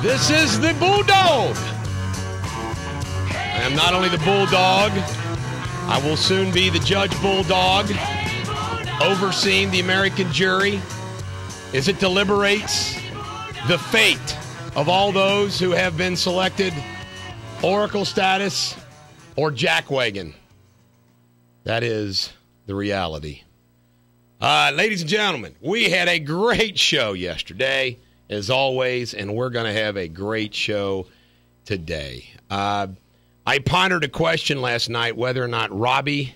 This is the Bulldog. I am not only the Bulldog, I will soon be the Judge Bulldog, overseeing the American jury as it deliberates the fate of all those who have been selected Oracle status or jackwagon. That is the reality. Ladies and gentlemen, we had a great show yesterday, as always, and we're going to have a great show today. I pondered a question last night whether or not Robbie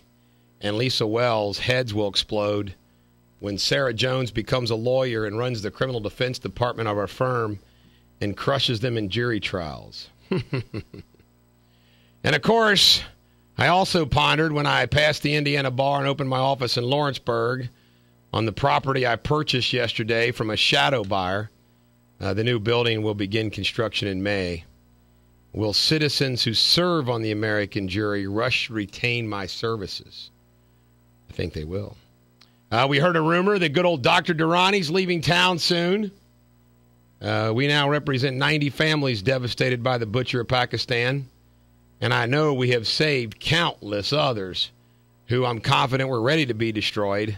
and Lisa Wells' heads will explode when Sarah Jones becomes a lawyer and runs the criminal defense department of our firm and crushes them in jury trials. And, of course, I also pondered when I passed the Indiana Bar and opened my office in Lawrenceburg on the property I purchased yesterday from a shadow buyer. The new building will begin construction in May. Will citizens who serve on the American jury rush to retain my services? I think they will. We heard a rumor that good old Dr. Durrani's leaving town soon. We now represent 90 families devastated by the butcher of Pakistan. And I know we have saved countless others who I'm confident were ready to be destroyed,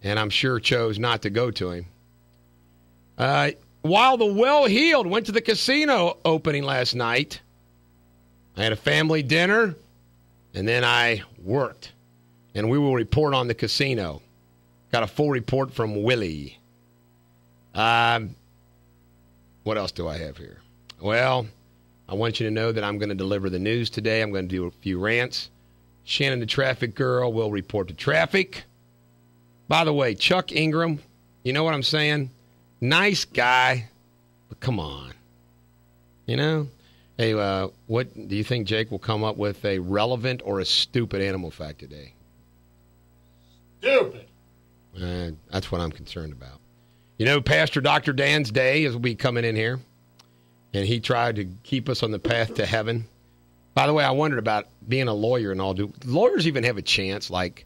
and I'm sure chose not to go to him. While the well-heeled went to the casino opening last night, I had a family dinner, and then I worked. And we will report on the casino. Got a full report from Willie. What else do I have here? Well, I want you to know that I'm going to deliver the news today. I'm going to do a few rants. Shannon, the traffic girl, will report the traffic. By the way, Chuck Ingram, you know what I'm saying? Nice guy, but come on. You know? Hey, what do you think Jake will come up with, a relevant or a stupid animal fact today? Stupid. That's what I'm concerned about. You know, Pastor Dr. Dan's day will be coming in here, and he tried to keep us on the path to heaven. By the way, I wondered about being a lawyer and all. Do lawyers even have a chance? Like,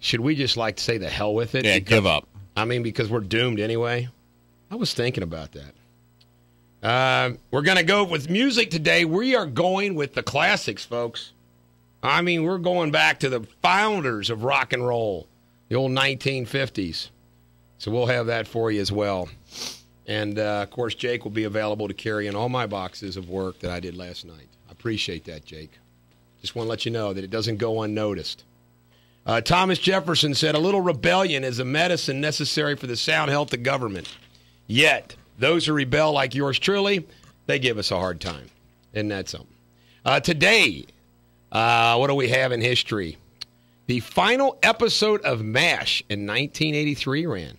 should we just like say the hell with it? Yeah, give up. I mean, because we're doomed anyway. I was thinking about that. We're going to go with music today. We are going with the classics, folks. I mean, we're going back to the founders of rock and roll, the old 1950s. So we'll have that for you as well. And, of course, Jake will be available to carry in all my boxes of work that I did last night. I appreciate that, Jake. Just want to let you know that it doesn't go unnoticed. Thomas Jefferson said, a little rebellion is a medicine necessary for the sound health of government. Yet, those who rebel like yours truly, they give us a hard time. Isn't that something? Today, what do we have in history? The final episode of MASH in 1983 ran.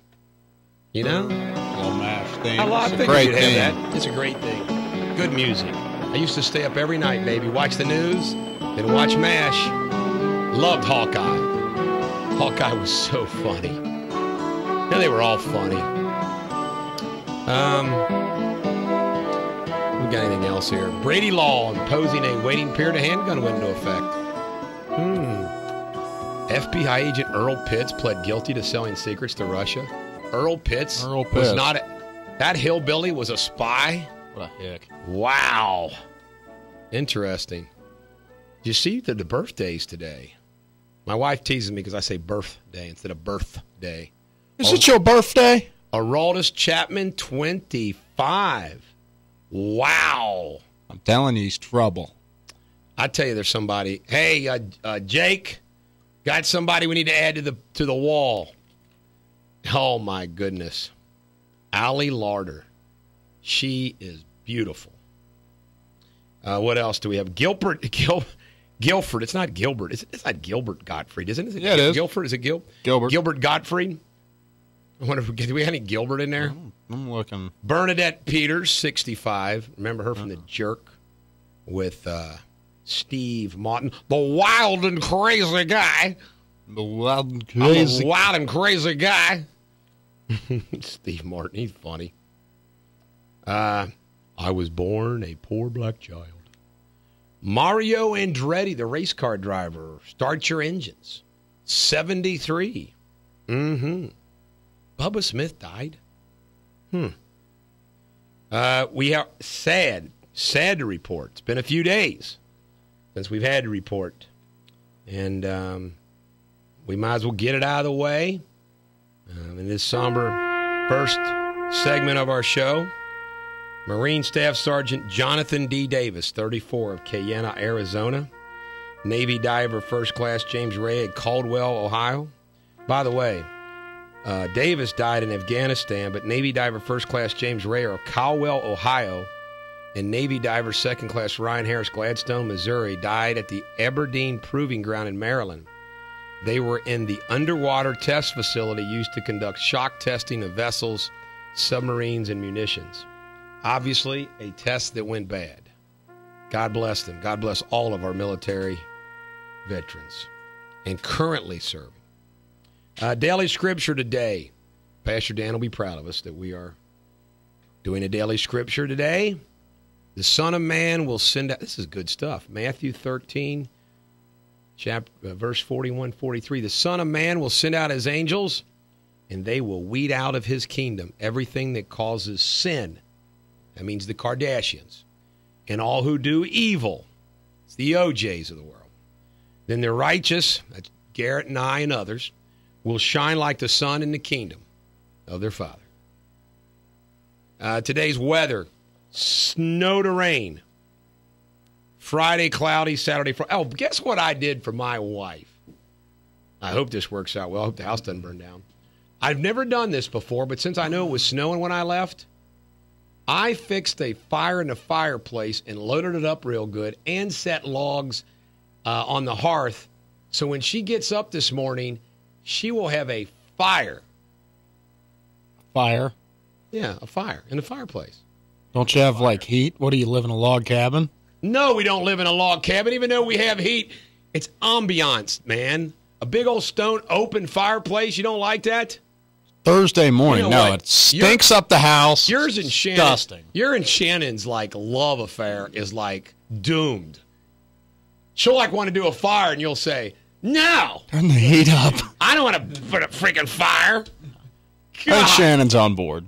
You know? Little MASH thing. I figured you'd have that. It's a great thing. Good music. I used to stay up every night, baby. Watch the news, then watch MASH. Loved Hawkeye. Hawkeye was so funny. Yeah, they were all funny. We got anything else here? Brady Law imposing a waiting period of handgun went into effect. FBI agent Earl Pitts pled guilty to selling secrets to Russia. Earl Pitts was not that hillbilly was a spy? What a hick. Wow. Interesting. Did you see the birthdays today? My wife teases me because I say birthday instead of birthday. Is it your birthday? Aroldis Chapman, 25. Wow. I'm telling you, he's trouble. I tell you, there's somebody. Hey, Jake, got somebody we need to add to the wall. Oh, my goodness. Allie Larder. She is beautiful. What else do we have? Guilford. It's not Gilbert. It's not Gilbert Gottfried, isn't it? Yeah, it is. Guilford. Is it Gilbert. Gilbert Gottfried. I wonder if do we have any Gilbert in there? I'm looking. Bernadette Peters, 65. Remember her from The Jerk with Steve Martin, the wild and crazy guy. The wild and I'm crazy. a wild and crazy guy. Steve Martin, he's funny. I was born a poor black child. Mario Andretti, the race car driver. Start your engines. 73. Bubba Smith died. We are sad to report. It's been a few days since we've had to report. And we might as well get it out of the way. In this somber first segment of our show, Marine Staff Sergeant Jonathan D. Davis, 34, of Cayena, Arizona. Navy diver First Class James Ray at Caldwell, Ohio. By the way, Davis died in Afghanistan, but Navy diver First Class James Ray of Caldwell, Ohio, and Navy diver Second Class Ryan Harris, Gladstone, Missouri, died at the Aberdeen Proving Ground in Maryland. They were in the underwater test facility used to conduct shock testing of vessels, submarines, and munitions. Obviously, a test that went bad. God bless them. God bless all of our military veterans and currently serving. Daily scripture today. Pastor Dan will be proud of us that we are doing a daily scripture today. The Son of Man will send out, this is good stuff, Matthew 13, verse 41, 43. The Son of Man will send out his angels, and they will weed out of his kingdom everything that causes sin. That means the Kardashians. And all who do evil. It's the OJs of the world. Then the righteous, that's Garrett and I and others, will shine like the sun in the kingdom of their Father. Today's weather, snow to rain. Friday, cloudy, Saturday. Oh, guess what I did for my wife? I hope this works out well. I hope the house doesn't burn down. I've never done this before, but since I knew it was snowing when I left, I fixed a fire in the fireplace and loaded it up real good and set logs on the hearth. So when she gets up this morning, she will have a fire. Fire? Yeah, a fire in the fireplace. Don't you have, like, heat? What, do you live in a log cabin? No, we don't live in a log cabin, even though we have heat. It's ambiance, man. A big old stone open fireplace. You don't like that? Thursday morning. You know no, what? it stinks up the house. Yours and Shannon. Disgusting. Your and Shannon's like love affair is like doomed. She'll like want to do a fire, and you'll say, "No, Turn the heat up." I don't want to put a freaking fire." I think Shannon's on board.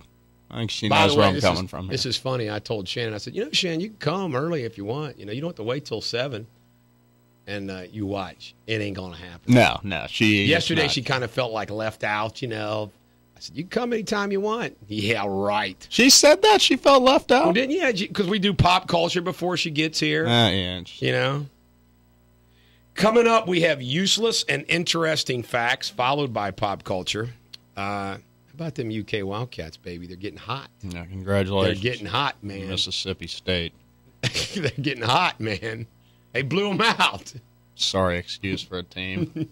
I think she knows where I'm coming from here. This is funny. I told Shannon, I said, Shannon, you can come early if you want. You don't have to wait till 7. And you watch. It ain't going to happen. No. Yesterday, she kind of felt like left out, I said, you can come anytime you want. Yeah, right. She said that? She felt left out? Well, didn't you? Because we do pop culture before she gets here. Yeah. Coming up, we have useless and interesting facts, followed by pop culture. How about them UK Wildcats, baby? They're getting hot. Yeah, congratulations. They're getting hot, man. Mississippi State. They're getting hot, man. They blew them out. Sorry excuse for a team.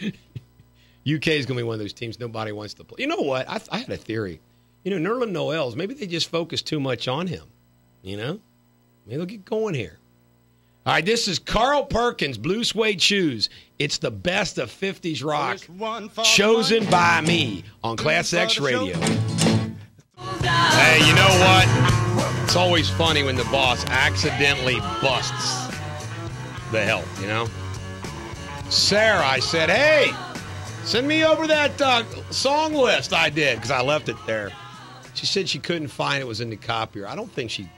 UK is going to be one of those teams nobody wants to play. You know what? I had a theory. Nerlens Noel's, maybe they just focus too much on him. Maybe they'll get going here. All right, this is Carl Perkins, Blue Suede Shoes. It's the best of 50s rock, chosen by me on ClassX Radio. Hey, you know what? It's always funny when the boss accidentally busts the help, Sarah, I said, hey, send me over that song list I did, because I left it there. She said she couldn't find it. It was in the copier. I don't think she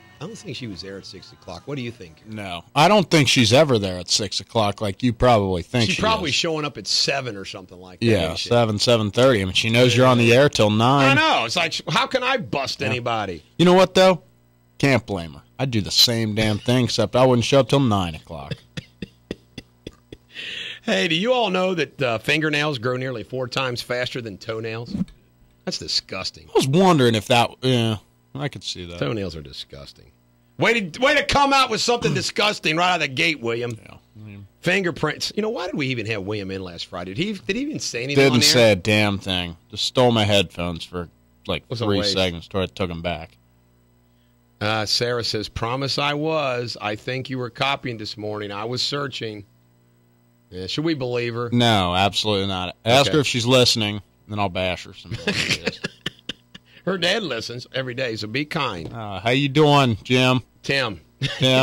was there at 6 o'clock. What do you think? No. I don't think she's ever there at 6 o'clock like you probably think She's probably showing up at 7 or something like that. Yeah, 7:30. I mean, she knows you're on the air till 9. I know. It's like, how can I bust anybody? You know what, though? Can't blame her. I'd do the same damn thing, except I wouldn't show up till 9 o'clock. Hey, do you all know that fingernails grow nearly 4 times faster than toenails? That's disgusting. I was wondering if that... Yeah, I could see that. Toenails are disgusting. Way to come out with something disgusting right out of the gate, William. Yeah. Fingerprints. Why did we even have William in last Friday? Did he even say anything on Didn't there? say a damn thing. Just stole my headphones for like What's a 3 waste? seconds till I took them back. Sarah says, promise I was. I think you were copying this morning. I was searching. Yeah, should we believe her? No, absolutely not. Ask her if she's listening, then I'll bash her some more. Her dad listens every day, so be kind. How you doing, Jim? Tim.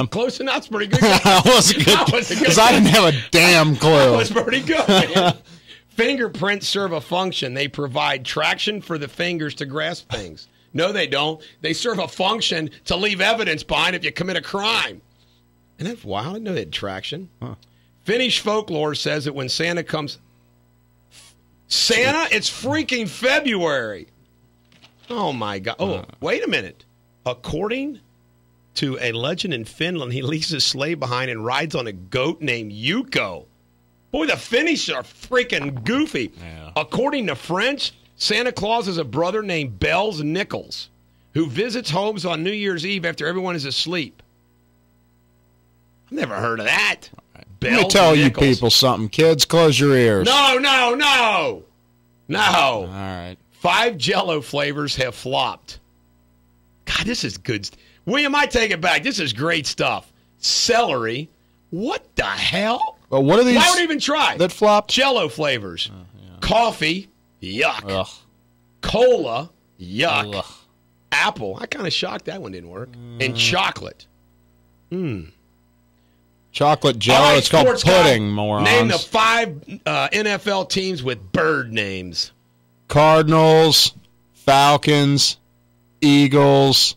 Close enough. That's pretty good. That was good. Because I didn't have a damn clue. That was pretty good, man. Fingerprints serve a function. They provide traction for the fingers to grasp things. No, they don't. They serve a function to leave evidence behind if you commit a crime. And that's wild. I didn't know they had traction. Huh. Finnish folklore says that when Santa comes... Santa? It's freaking February. Oh, my God. Oh, wait a minute. According to a legend in Finland, he leaves his sleigh behind and rides on a goat named Yuko. Boy, the Finnish are freaking goofy. Yeah. According to French, Santa Claus has a brother named Bells Nichols who visits homes on New Year's Eve after everyone is asleep. I've never heard of that. Let me tell you people something. Kids, close your ears. No. All right. 5 Jell-O flavors have flopped. God, this is good. William, I take it back. This is great stuff. Celery. What the hell? Well, what are these? Why would I even try? That flopped? Jell-O flavors. Yeah. Coffee. Yuck. Ugh. Cola. Yuck. Ugh. Apple. I kind of shocked that one didn't work. And chocolate. Chocolate Jello. All right, It's called sports pudding, guy. morons. Name the 5 NFL teams with bird names. Cardinals, Falcons, Eagles.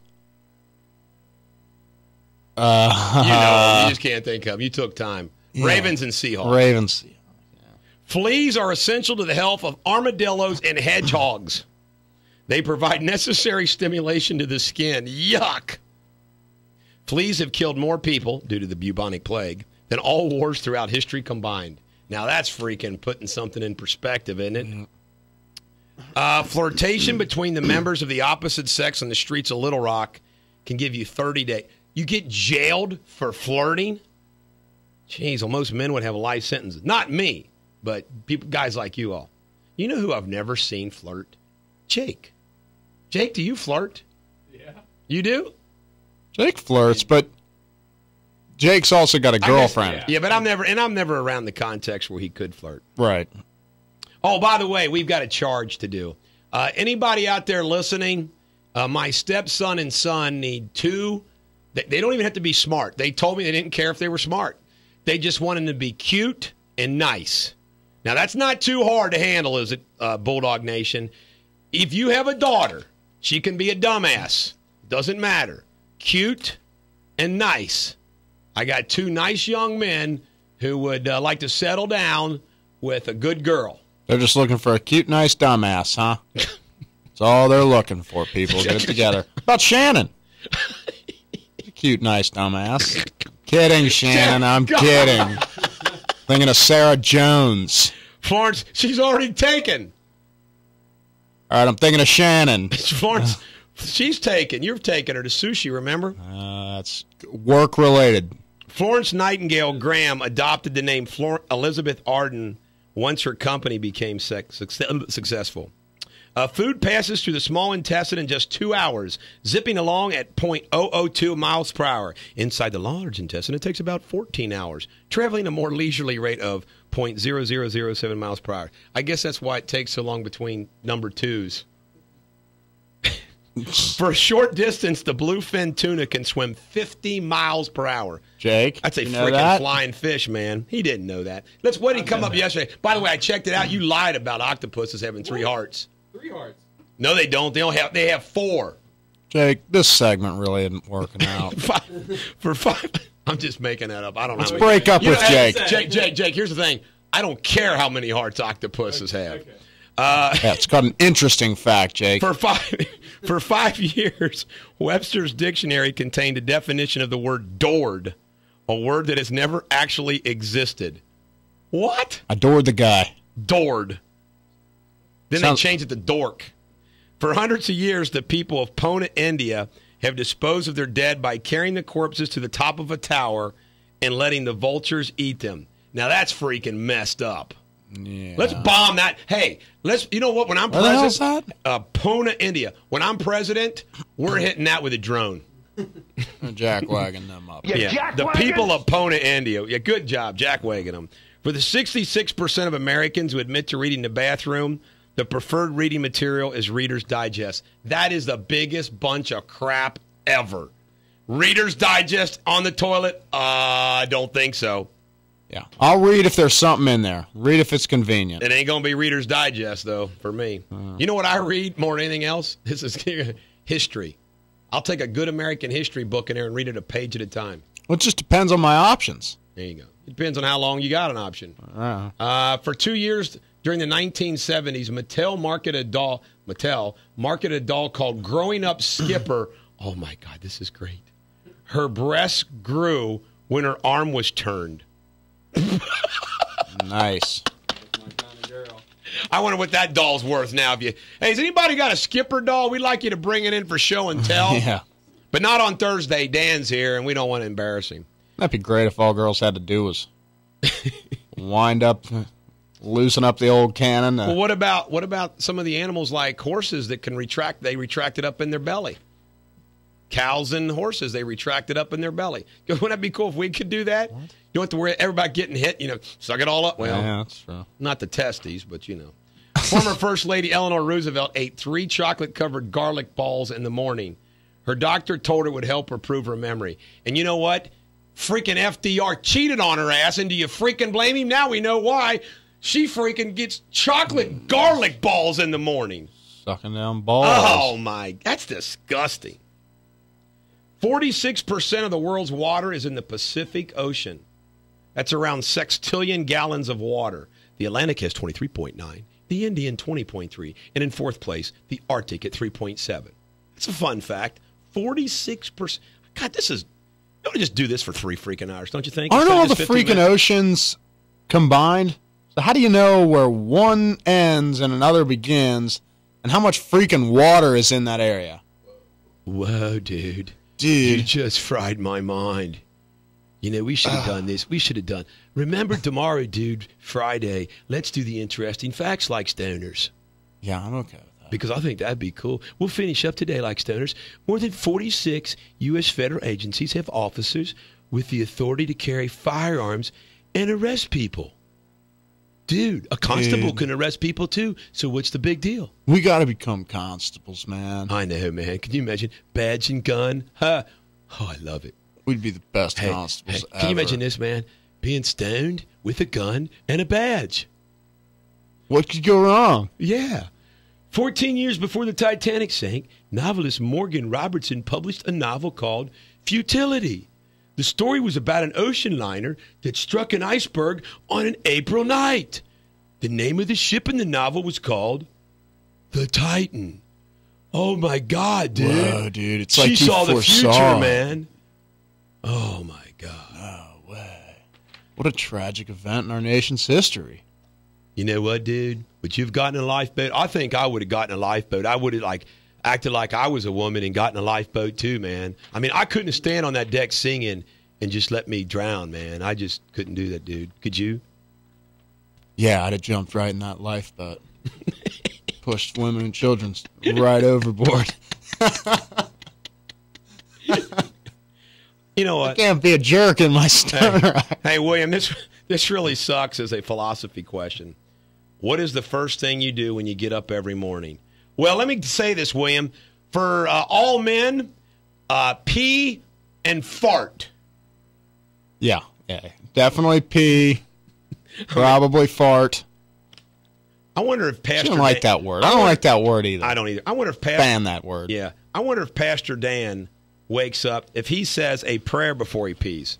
You just can't think of them. You took time. Yeah. Ravens and Seahawks. Ravens. Fleas are essential to the health of armadillos and hedgehogs. They provide necessary stimulation to the skin. Yuck. Fleas have killed more people, due to the bubonic plague, than all wars throughout history combined. Now that's freaking putting something in perspective, isn't it? Flirtation between the members of the opposite sex on the streets of Little Rock can give you 30 days. You get jailed for flirting? Jeez, well, most men would have a life sentence. Not me, but guys like you all. You know who I've never seen flirt? Jake. Jake, do you flirt? Yeah. You do? Jake flirts, but Jake's also got a girlfriend. Yeah, but I'm never around the context where he could flirt. Right. Oh, by the way, we've got a charge to do. Anybody out there listening, my stepson and son need 2. They don't even have to be smart. They told me they didn't care if they were smart. They just wanted to be cute and nice. Now, that's not too hard to handle, is it, Bulldog Nation? If you have a daughter, she can be a dumbass. Doesn't matter. Cute and nice. I got 2 nice young men who would like to settle down with a good girl. They're just looking for a cute, nice dumbass, huh? That's all they're looking for, people. Get it together. What about Shannon? Cute, nice dumbass. Kidding, Shannon. I'm kidding. Thinking of Sarah Jones. Florence, she's already taken. All right, I'm thinking of Shannon. Florence, she's taken. You've taken her to sushi, remember? That's work-related. Florence Nightingale Graham adopted the name Elizabeth Arden once her company became successful. Food passes through the small intestine in just 2 hours, zipping along at 0.002 miles per hour. Inside the large intestine, it takes about 14 hours, traveling at a more leisurely rate of 0.0007 miles per hour. I guess that's why it takes so long between number 2s. For a short distance, the bluefin tuna can swim 50 miles per hour. Jake, that's a freaking flying fish, man. He didn't know that. What did he come up yesterday? By the way, I checked it out. You lied about octopuses having 3 hearts. 3 hearts. No, they don't. They have 4. Jake, this segment really isn't working out. For 5. I'm just making that up. I don't know. Let's break up with Jake. Jake, here's the thing. I don't care how many hearts octopuses have. Okay. Yeah, it's got an interesting fact, Jake. For 5 years, Webster's dictionary contained a definition of the word "doored," a word that has never actually existed. What? Adored the guy. Doored. Then they changed it to dork. For hundreds of years, the people of Pune, India, have disposed of their dead by carrying the corpses to the top of a tower and letting the vultures eat them. Now that's freaking messed up. Yeah. Let's bomb that. Hey, you know what? When I'm president, where the hell's that? Pune, India. When I'm president, we're hitting that with a drone. Jackwagging them up. Yeah, the people of Pune, India. Yeah, good job, jackwagging them. For the 66% of Americans who admit to reading the bathroom, the preferred reading material is Reader's Digest. That is the biggest bunch of crap ever. Reader's Digest on the toilet? I don't think so. Yeah. I'll read if there's something in there. Read if it's convenient. It ain't going to be Reader's Digest, though, for me. You know what I read more than anything else? history. I'll take a good American history book in there and read it a page at a time. Well, it just depends on my options. There you go. It depends on how long you got an option. For 2 years during the 1970s, Mattel marketed a doll called Growing Up Skipper. Oh, my God, this is great. Her breasts grew when her arm was turned. Nice. I wonder what that doll's worth now. Hey, has anybody got a Skipper doll? We'd like you to bring it in for show and tell. Yeah. But not on Thursday. Dan's here, and we don't want to embarrass him. That'd be great if all girls had to do was wind up, loosen up the old cannon. Well, what about some of the animals like horses that can retract? They retract it up in their belly. Cows and horses, they retract it up in their belly. Wouldn't that be cool if we could do that? What? You don't have to worry everybody getting hit, suck it all up. Well, yeah, that's true. Not the testes, but Former First Lady Eleanor Roosevelt ate 3 chocolate-covered garlic balls in the morning. Her doctor told her it would help her improve her memory. And you know what? Freaking FDR cheated on her ass, and do you freaking blame him? Now we know why. She freaking gets chocolate garlic balls in the morning. Sucking down balls. Oh, my. That's disgusting. 46% of the world's water is in the Pacific Ocean. That's around 6 gallons of water. The Atlantic has 23.9, the Indian 20.3, and in 4th place, the Arctic at 3.7. That's a fun fact. 46%. God, this is... You don't just do this for 3 freaking hours, don't you think? Aren't all the freaking oceans combined? So how do you know where one ends and another begins, and how much freaking water is in that area? Whoa, dude. You just fried my mind. We should have done this. We should have done. Remember tomorrow, dude, Friday, let's do the interesting facts like stoners. Yeah, I'm okay with that. Because I think that'd be cool. We'll finish up today like stoners. More than 46 U.S. federal agencies have officers with the authority to carry firearms and arrest people. Dude, a constable can arrest people too, so what's the big deal? We got to become constables, man. I know, man. Can you imagine? Badge and gun? Huh? Oh, I love it. We'd be the best constables ever. Can you imagine this, man? Being stoned with a gun and a badge. What could go wrong? Yeah. 14 years before the Titanic sank, novelist Morgan Robertson published a novel called Futility. The story was about an ocean liner that struck an iceberg on an April night. The name of the ship in the novel was called The Titan. Oh, my God, dude. Whoa, dude. It's she like saw the future, it. man. Oh, my God. No way. What a tragic event in our nation's history. You know what, dude? Would you have gotten a lifeboat? I think I would have gotten a lifeboat. I would have, acted like I was a woman and gotten a lifeboat too, man. I mean, I couldn't stand on that deck singing and just let me drown, man. I just couldn't do that, dude. Could you? Yeah, I'd have jumped right in that lifeboat. Pushed women and children right overboard. You know what? I can't be a jerk in my stoner. Hey, William, this really sucks as a philosophy question. What is the first thing you do when you get up every morning? Well, let me say this, William. For all men, pee and fart. Yeah. Definitely pee. Probably fart. I wonder if Pastor... I don't like that word. I don't like that word either. I don't either. I wonder if ban that word. Yeah. I wonder if Pastor Dan wakes up, if he says a prayer before he pees.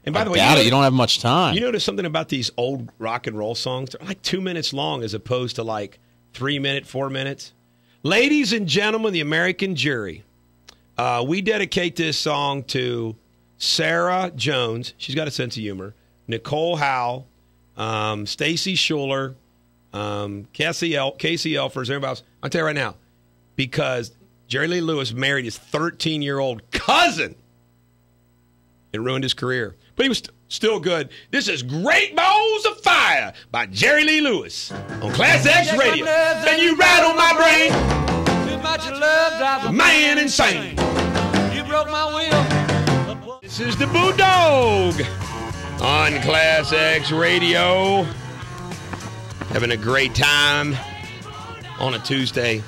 And by the way, you don't have much time. You notice something about these old rock and roll songs? They're like 2 minutes long as opposed to like 3 minutes, 4 minutes. Ladies and gentlemen, the American jury, we dedicate this song to Sarah Jones. She's got a sense of humor. Nicole Howe, Stacy Schuler, Casey Elfers, everybody else. I'll tell you right now, because Jerry Lee Lewis married his 13-year-old cousin and ruined his career. But he was still good. This is Great Balls of Fire by Jerry Lee Lewis on ClassX Radio. And you rattle my brain. Too much love drives a man insane. You broke my will. This is the Bulldog on ClassX Radio. Having a great time on a Tuesday.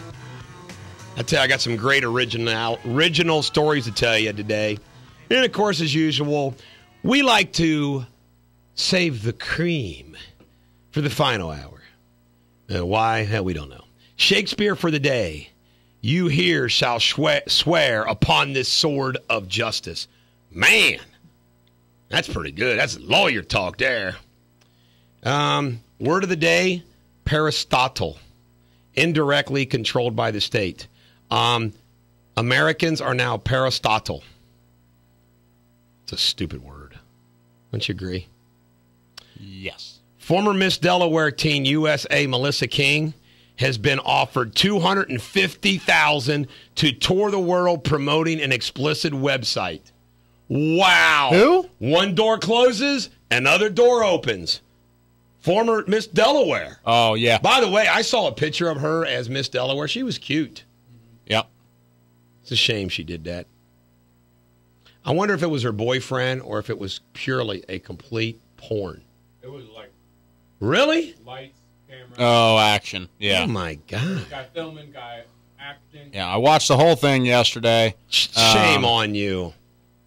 I tell you, I got some great original stories to tell you today. And, of course, as usual, we like to save the cream for the final hour. Why? Hell, we don't know. Shakespeare for the day. you here shall swear upon this sword of justice. Man, that's pretty good. That's lawyer talk there. Word of the day, Aristotle. Indirectly controlled by the state. Americans are now Aristotle. It's a stupid word. Don't you agree? Yes. Former Miss Delaware teen USA Melissa King has been offered $250,000 to tour the world promoting an explicit website. Wow. Who? One door closes, another door opens. Former Miss Delaware. Oh, yeah. By the way, I saw a picture of her as Miss Delaware. She was cute. Yep. It's a shame she did that. I wonder if it was her boyfriend or if it was purely a complete porn. It was like Really? lights, camera. Oh, action. Yeah. Oh, my God. Guy filming, guy acting. Yeah, I watched the whole thing yesterday. Shame on you.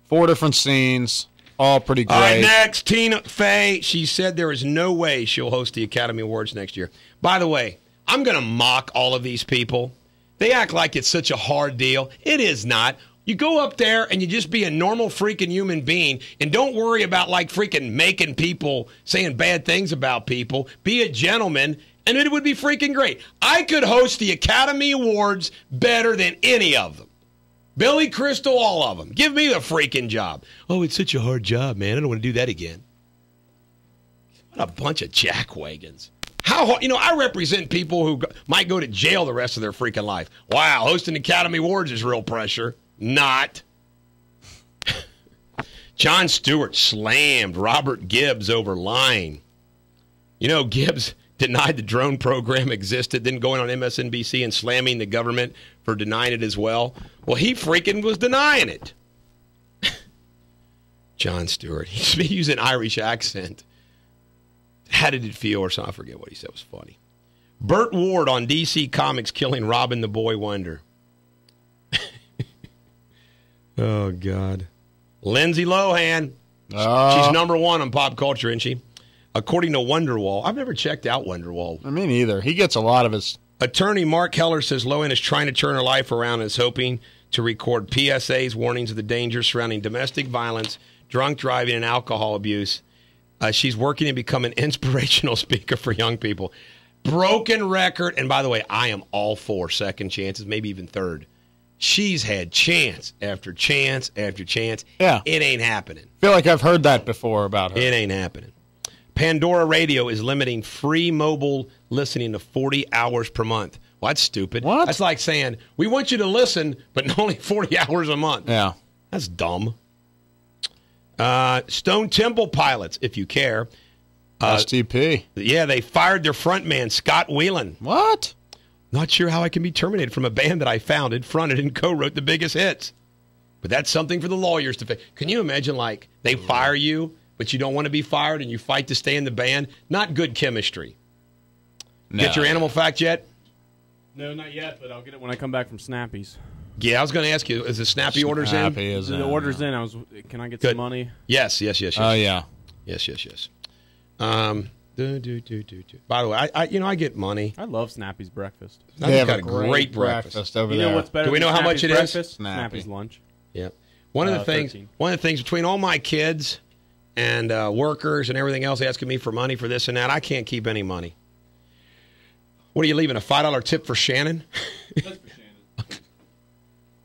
4 different scenes, all pretty great. All right, next, Tina Fey. She said there is no way she'll host the Academy Awards next year. By the way, I'm going to mock all of these people. They act like it's such a hard deal. It is not. You go up there and you just be a normal freaking human being and don't worry about like freaking making people saying bad things about people. Be a gentleman and it would be freaking great. I could host the Academy Awards better than any of them. Billy Crystal, all of them. Give me the freaking job. Oh, it's such a hard job, man. I don't want to do that again. What a bunch of jackwagons. How, I represent people who might go to jail the rest of their freaking life. Wow, hosting Academy Awards is real pressure. Not. Jon Stewart slammed Robert Gibbs over lying. Gibbs denied the drone program existed, then going on MSNBC and slamming the government for denying it as well. Well, he freaking was denying it. Jon Stewart. He's using an Irish accent. How did it feel or something? I forget what he said. It was funny. Burt Ward on DC Comics killing Robin the Boy Wonder. Oh, God. Lindsay Lohan. She's number one on pop culture, isn't she? According to Wonderwall. I've never checked out Wonderwall. I mean, either. He gets a lot of his... Attorney Mark Heller says Lohan is trying to turn her life around and is hoping to record PSAs, warnings of the dangers surrounding domestic violence, drunk driving, and alcohol abuse. She's working to become an inspirational speaker for young people. Broken record. And by the way, I am all for second chances, maybe even third. She's had chance after chance after chance. Yeah. It ain't happening. I feel like I've heard that before about her. It ain't happening. Pandora Radio is limiting free mobile listening to 40 hours per month. Well, that's stupid. What? That's like saying, we want you to listen, but only 40 hours a month. Yeah. That's dumb. Stone Temple Pilots, if you care. STP. Yeah, they fired their frontman, Scott Whelan. What? Not sure how I can be terminated from a band that I founded, fronted, and co-wrote the biggest hits. But that's something for the lawyers to fix. Can you imagine, like, they fire you, but you don't want to be fired, and you fight to stay in the band? Not good chemistry. No. Get your animal fact yet? No, not yet, but I'll get it when I come back from Snappies. Yeah, I was going to ask you, is the Snappy orders in? The order's in. Can I get Good. some money? Yes. Oh, yeah. Yes. By the way, I get money. I love Snappy's breakfast. They have got a great breakfast over You there. know what's better? Do we than know how Snappy's much it is? breakfast? Snappy. Snappy's lunch. Yeah. One of the 13. things between all my kids and workers and everything else asking me for money for this and that, I can't keep any money. What are you leaving, a $5 tip for Shannon? That's for Shannon.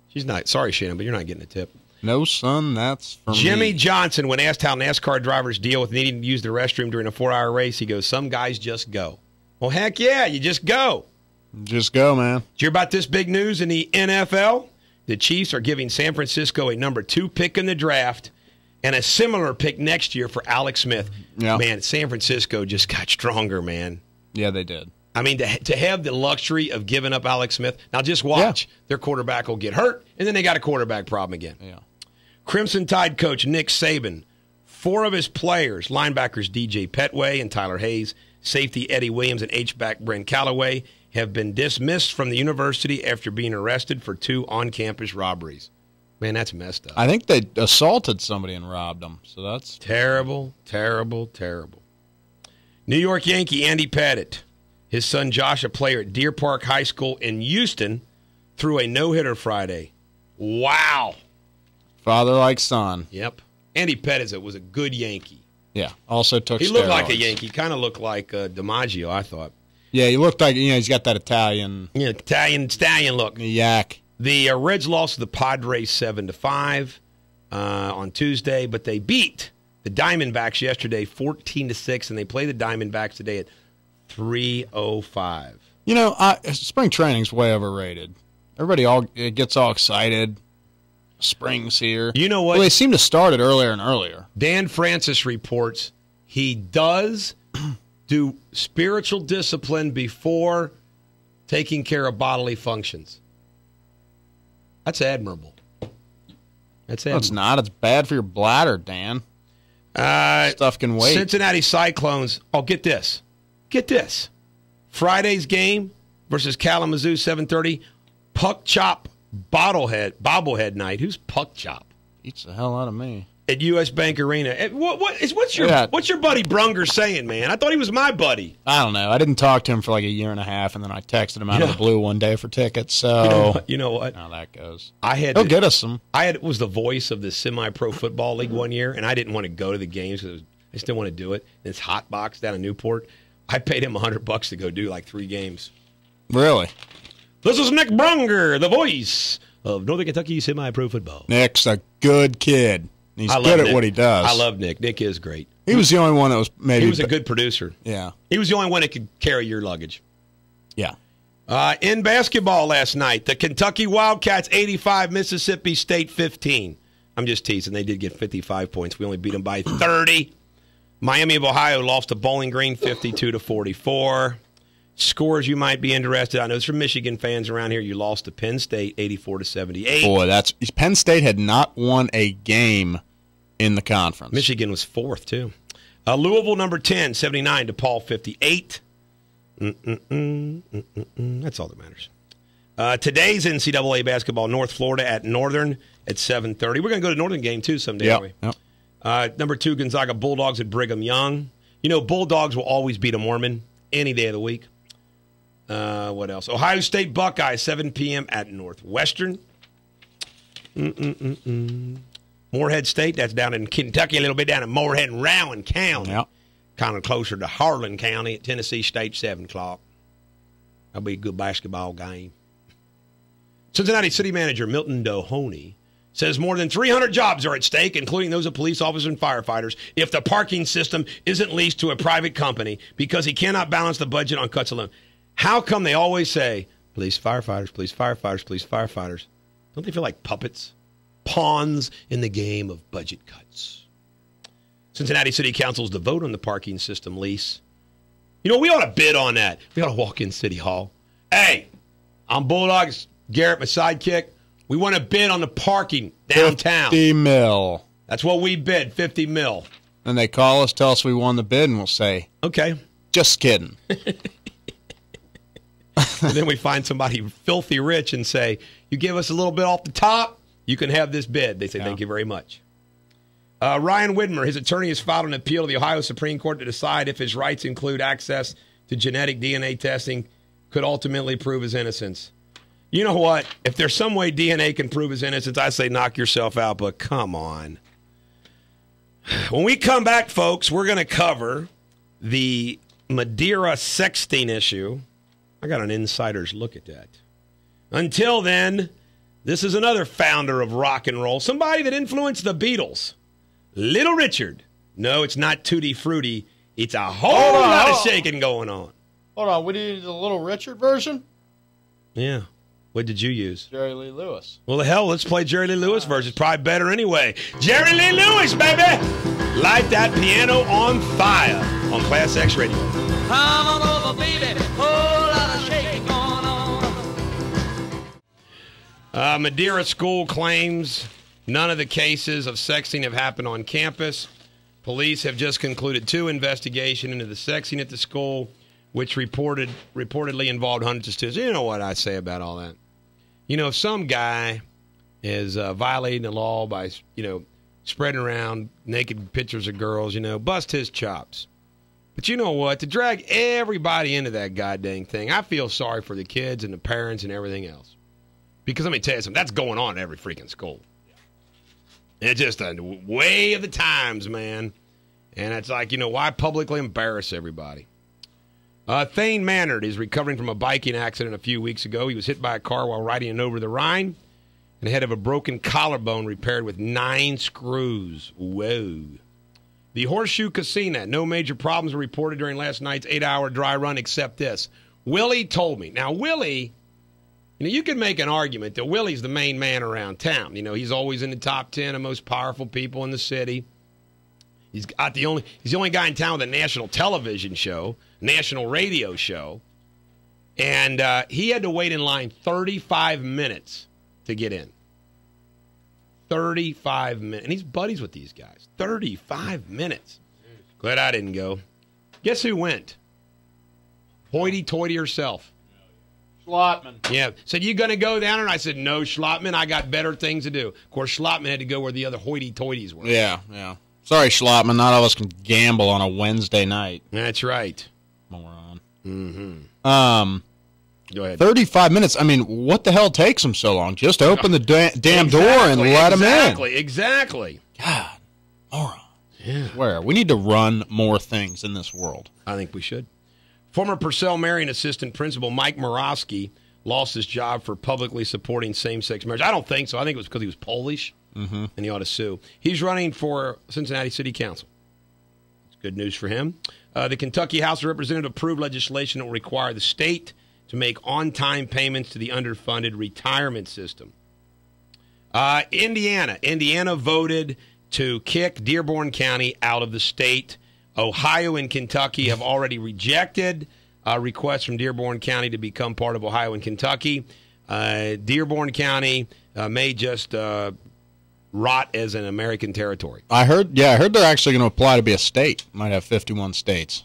She's not. Sorry, Shannon, but you're not getting a tip. No, son, that's for Jimmy me. Johnson, when asked how NASCAR drivers deal with needing to use the restroom during a 4-hour race, he goes, some guys just go. Well, heck yeah, you just go. Just go, man. Did you hear about this big news in the NFL? The Chiefs are giving San Francisco a number 2 pick in the draft and a similar pick next year for Alex Smith. Yeah. Man, San Francisco just got stronger, man. Yeah, they did. I mean, to have the luxury of giving up Alex Smith. Now, just watch. Yeah. Their quarterback will get hurt, and then they got a quarterback problem again. Yeah. Crimson Tide coach Nick Saban, 4 of his players, linebackers DJ Petway and Tyler Hayes, safety Eddie Williams, and H-back Brent Callaway, have been dismissed from the university after being arrested for 2 on-campus robberies. Man, that's messed up. I think they assaulted somebody and robbed them, so that's... Terrible, terrible, terrible. New York Yankee Andy Pettitte, his son Josh, a player at Deer Park High School in Houston, threw a no-hitter Friday. Wow. Father like son. Yep. Andy Pettis was a good Yankee. Yeah. Also took He looked steroids. like a Yankee. Kind of looked like DiMaggio, I thought. Yeah, he looked like, he's got that Italian. Yeah, Italian stallion look. Yak. The Reds lost to the Padres 7-5 on Tuesday, but they beat the Diamondbacks yesterday 14-6, and they play the Diamondbacks today at 3:05. Spring training's way overrated. Everybody gets all excited. Spring's here. You know what? Well, they seem to start it earlier and earlier. Dan Francis reports he does do spiritual discipline before taking care of bodily functions. That's admirable. That's admirable. No, it's not. It's bad for your bladder, Dan. Stuff can wait. Cincinnati Cyclones. Oh, get this. Get this. Friday's game versus Kalamazoo, 7:30. Puck Chop bobblehead night. Who's Puck Chop? Eats the hell out of me. At U.S. Bank Arena. What's your buddy Brunger saying, man? I thought he was my buddy. I don't know. I didn't talk to him for like a year and a half, and then I texted him out of the blue one day for tickets. So you know what? How that goes. He'll get us some. Was the voice of the semi-pro football league one year, and I didn't want to go to the games because I just didn't want to do it. And it's Hot Box down in Newport. I paid him $100 to go do like 3 games. Really? This is Nick Brunger, the voice of Northern Kentucky semi-pro football. Nick's a good kid. He's good at what he does. I love Nick. Nick is great. He was the only one that was maybe. He was a good producer. Yeah. He was the only one that could carry your luggage. Yeah. In basketball last night, the Kentucky Wildcats 85, Mississippi State 15. I'm just teasing. They did get 55 points. We only beat them by 30. Miami of Ohio lost to Bowling Green 52-44. Scores you might be interested. I know it's from Michigan fans around here. You lost to Penn State 84-78. Boy, Penn State had not won a game in the conference. Michigan was 4th, too. Louisville, number 10, 79, DePaul 58. That's all that matters. Today's NCAA basketball, North Florida at Northern at 7:30. We're going to go to Northern game, too, someday, aren't we? Yep. Number 2, Gonzaga Bulldogs at Brigham Young. Bulldogs will always beat a Mormon any day of the week. What else? Ohio State Buckeyes, 7 p.m. at Northwestern. Morehead State, that's down in Kentucky, a little bit down in Morehead and Rowan County. Yep. Kind of closer to Harlan County at Tennessee State, 7 o'clock. That'll be a good basketball game. Cincinnati City Manager Milton Dohoney says more than 300 jobs are at stake, including those of police officers and firefighters, if the parking system isn't leased to a private company because he cannot balance the budget on cuts alone. How come they always say, police, firefighters, police, firefighters, police, firefighters? Don't they feel like puppets? Pawns in the game of budget cuts. Cincinnati City Council's to vote on the parking system lease. We ought to bid on that. We ought to walk in City Hall. Hey, I'm Bulldog, Garrett, my sidekick. We want to bid on the parking downtown. 50 mil. That's what we bid, 50 mil. And they call us, tell us we won the bid, and we'll say, okay. Just kidding. And then we find somebody filthy rich and say, you give us a little bit off the top, you can have this bid. They say, thank you very much. Ryan Widmer, his attorney, has filed an appeal to the Ohio Supreme Court to decide if his rights include access to genetic DNA testing could ultimately prove his innocence. You know what? If there's some way DNA can prove his innocence, I say knock yourself out, but come on. When we come back, folks, we're going to cover the Madeira sexting issue. I got an insider's look at that. Until then, this is another founder of rock and roll, somebody that influenced the Beatles, Little Richard. No, it's not Tutti Frutti. It's a whole lot of shaking going on. Hold on, we need the Little Richard version? Yeah. What did you use? Jerry Lee Lewis. Well, the hell, let's play Jerry Lee Lewis version. It's probably better anyway. Jerry Lee Lewis, baby! Light that piano on fire on ClassX Radio. Come on over, baby. Whole lot of shaking going on. Madeira School claims none of the cases of sexting have happened on campus. Police have just concluded 2 investigations into the sexting at the school, which reportedly involved hundreds of students. You know what I say about all that? If some guy is violating the law by, spreading around naked pictures of girls, bust his chops. But you know what? To drag everybody into that goddamn thing, I feel sorry for the kids and the parents and everything else. Because let me tell you something, that's going on in every freaking school. It's just a way of the times, man. And it's like, why publicly embarrass everybody? Thane Mannard is recovering from a biking accident a few weeks ago. He was hit by a car while riding over the Rhine and had a broken collarbone repaired with 9 screws. Whoa. The Horseshoe Casino, no major problems were reported during last night's 8-hour dry run except this. Willie told me. Now, Willie, you can make an argument that Willie's the main man around town. He's always in the top 10 of most powerful people in the city. He's the only guy in town with a national television show, national radio show. And he had to wait in line 35 minutes to get in. 35 minutes. And he's buddies with these guys. 35 minutes. Glad I didn't go. Guess who went? Hoity-toity herself. Schlotman. Yeah. Said, you going to go down? And I said, no, Schlotman, I got better things to do. Of course, Schlotman had to go where the other hoity-toities were. Yeah. Sorry, Schlotman, not all of us can gamble on a Wednesday night. That's right. Moron. Mm-hmm. Go ahead. 35 minutes. I mean, what the hell takes them so long? Just open the damn door and let them in. Exactly. God, moron. Yeah. Where? We need to run more things in this world. I think we should. Former Purcell Marion assistant principal Mike Morawski lost his job for publicly supporting same-sex marriage. I don't think so. I think it was because he was Polish, and he ought to sue. He's running for Cincinnati City Council. It's good news for him. The Kentucky House of Representatives approved legislation that will require the state to make on-time payments to the underfunded retirement system. Indiana voted to kick Dearborn County out of the state. Ohio and Kentucky have already rejected requests from Dearborn County to become part of Ohio and Kentucky. Dearborn County may just rot as an American territory. I heard they're actually going to apply to be a state. Might have 51 states.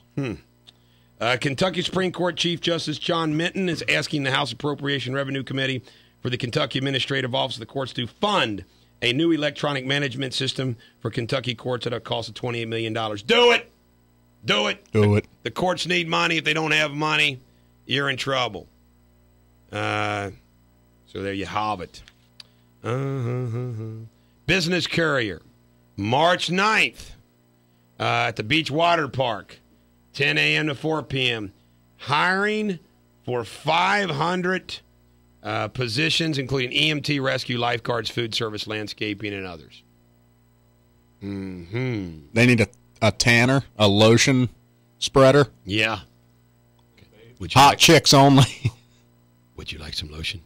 Kentucky Supreme Court Chief Justice John Minton is asking the House Appropriation Revenue Committee for the Kentucky Administrative Office of the Courts to fund a new electronic management system for Kentucky courts at a cost of $28 million. Do it! Do it. Do it. The courts need money. If they don't have money, you're in trouble. So there you have it. Business Courier, March 9th at the Beach Water Park, 10 a.m. to 4 p.m. Hiring for 500 positions, including EMT, rescue, lifeguards, food service, landscaping, and others. They need a tanner, a lotion spreader. Yeah. Hot chicks only. Would you like some lotion?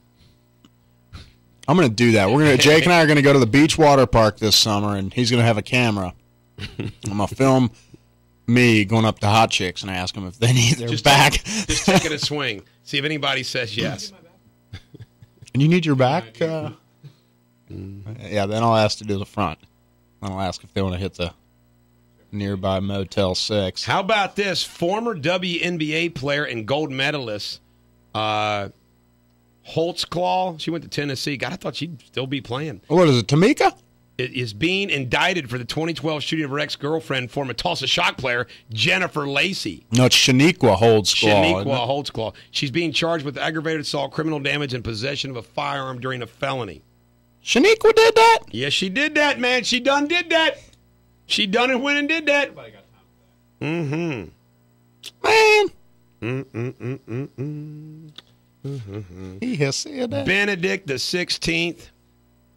I'm going to do that. Jake and I are going to go to the Beach Water Park this summer, and he's going to have a camera. I'm going to film me going up to hot chicks and ask them if they need their back. Just take it a swing. See if anybody says yes. And you need your back? Yeah, then I'll ask to do the front. I'll ask if they want to hit the nearby Motel 6. How about this? Former WNBA player and gold medalist Holtzclaw. She went to Tennessee. God, I thought she'd still be playing. What is it, Tamika? It is being indicted for the 2012 shooting of her ex-girlfriend, former Tulsa Shock player Jennifer Lacey. No, it's Shaniqua Holtzclaw. Shaniqua Holtzclaw. She's being charged with aggravated assault, criminal damage, and possession of a firearm during a felony. Shaniqua did that? Yes, she did that, man. She done did that. She done it, went and did that. Everybody got time for that. Man. He has said that. Benedict the 16th.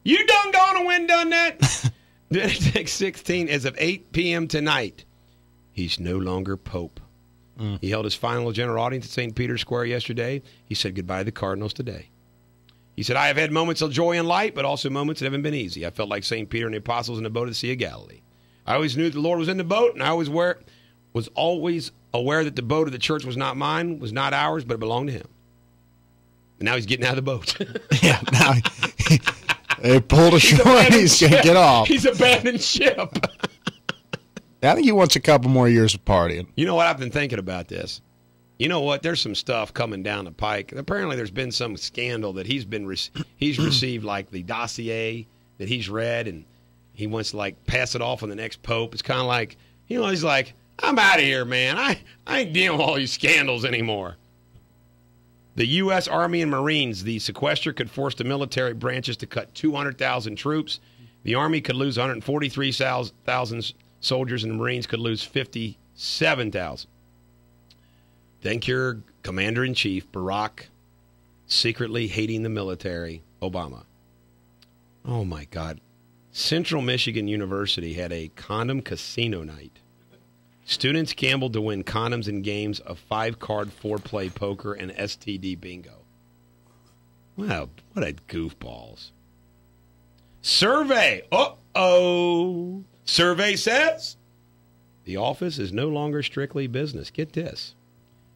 You done gone and went and done that? Benedict 16 as of 8 p.m. tonight. He's no longer Pope. He held his final general audience at St. Peter's Square yesterday. He said goodbye to the Cardinals today. He said, I have had moments of joy and light, but also moments that haven't been easy. I felt like St. Peter and the apostles in the boat of the Sea of Galilee. I always knew that the Lord was in the boat, and I was always aware that the boat of the church was not mine, was not ours, but it belonged to him. And now he's getting out of the boat. Yeah, now they pulled ashore and he's going to get off. He's abandoned ship. I think he wants a couple more years of partying. You know what? I've been thinking about this. You know what? There's some stuff coming down the pike. Apparently there's been some scandal that he's received, like the dossier that he's read, and he wants to, like, pass it off on the next pope. It's kind of like, he's like, I'm out of here, man. I ain't dealing with all these scandals anymore. The U.S. Army and Marines, the sequester could force the military branches to cut 200,000 troops. The Army could lose 143,000 soldiers, and the Marines could lose 57,000. Thank your Commander-in-Chief, Barack, secretly hating the military, Obama. Oh, my God. Central Michigan University had a condom casino night. Students gambled to win condoms in games of 5-card foreplay poker and STD bingo. Wow, what a goofballs. Survey. Uh-oh. Survey says the office is no longer strictly business. Get this.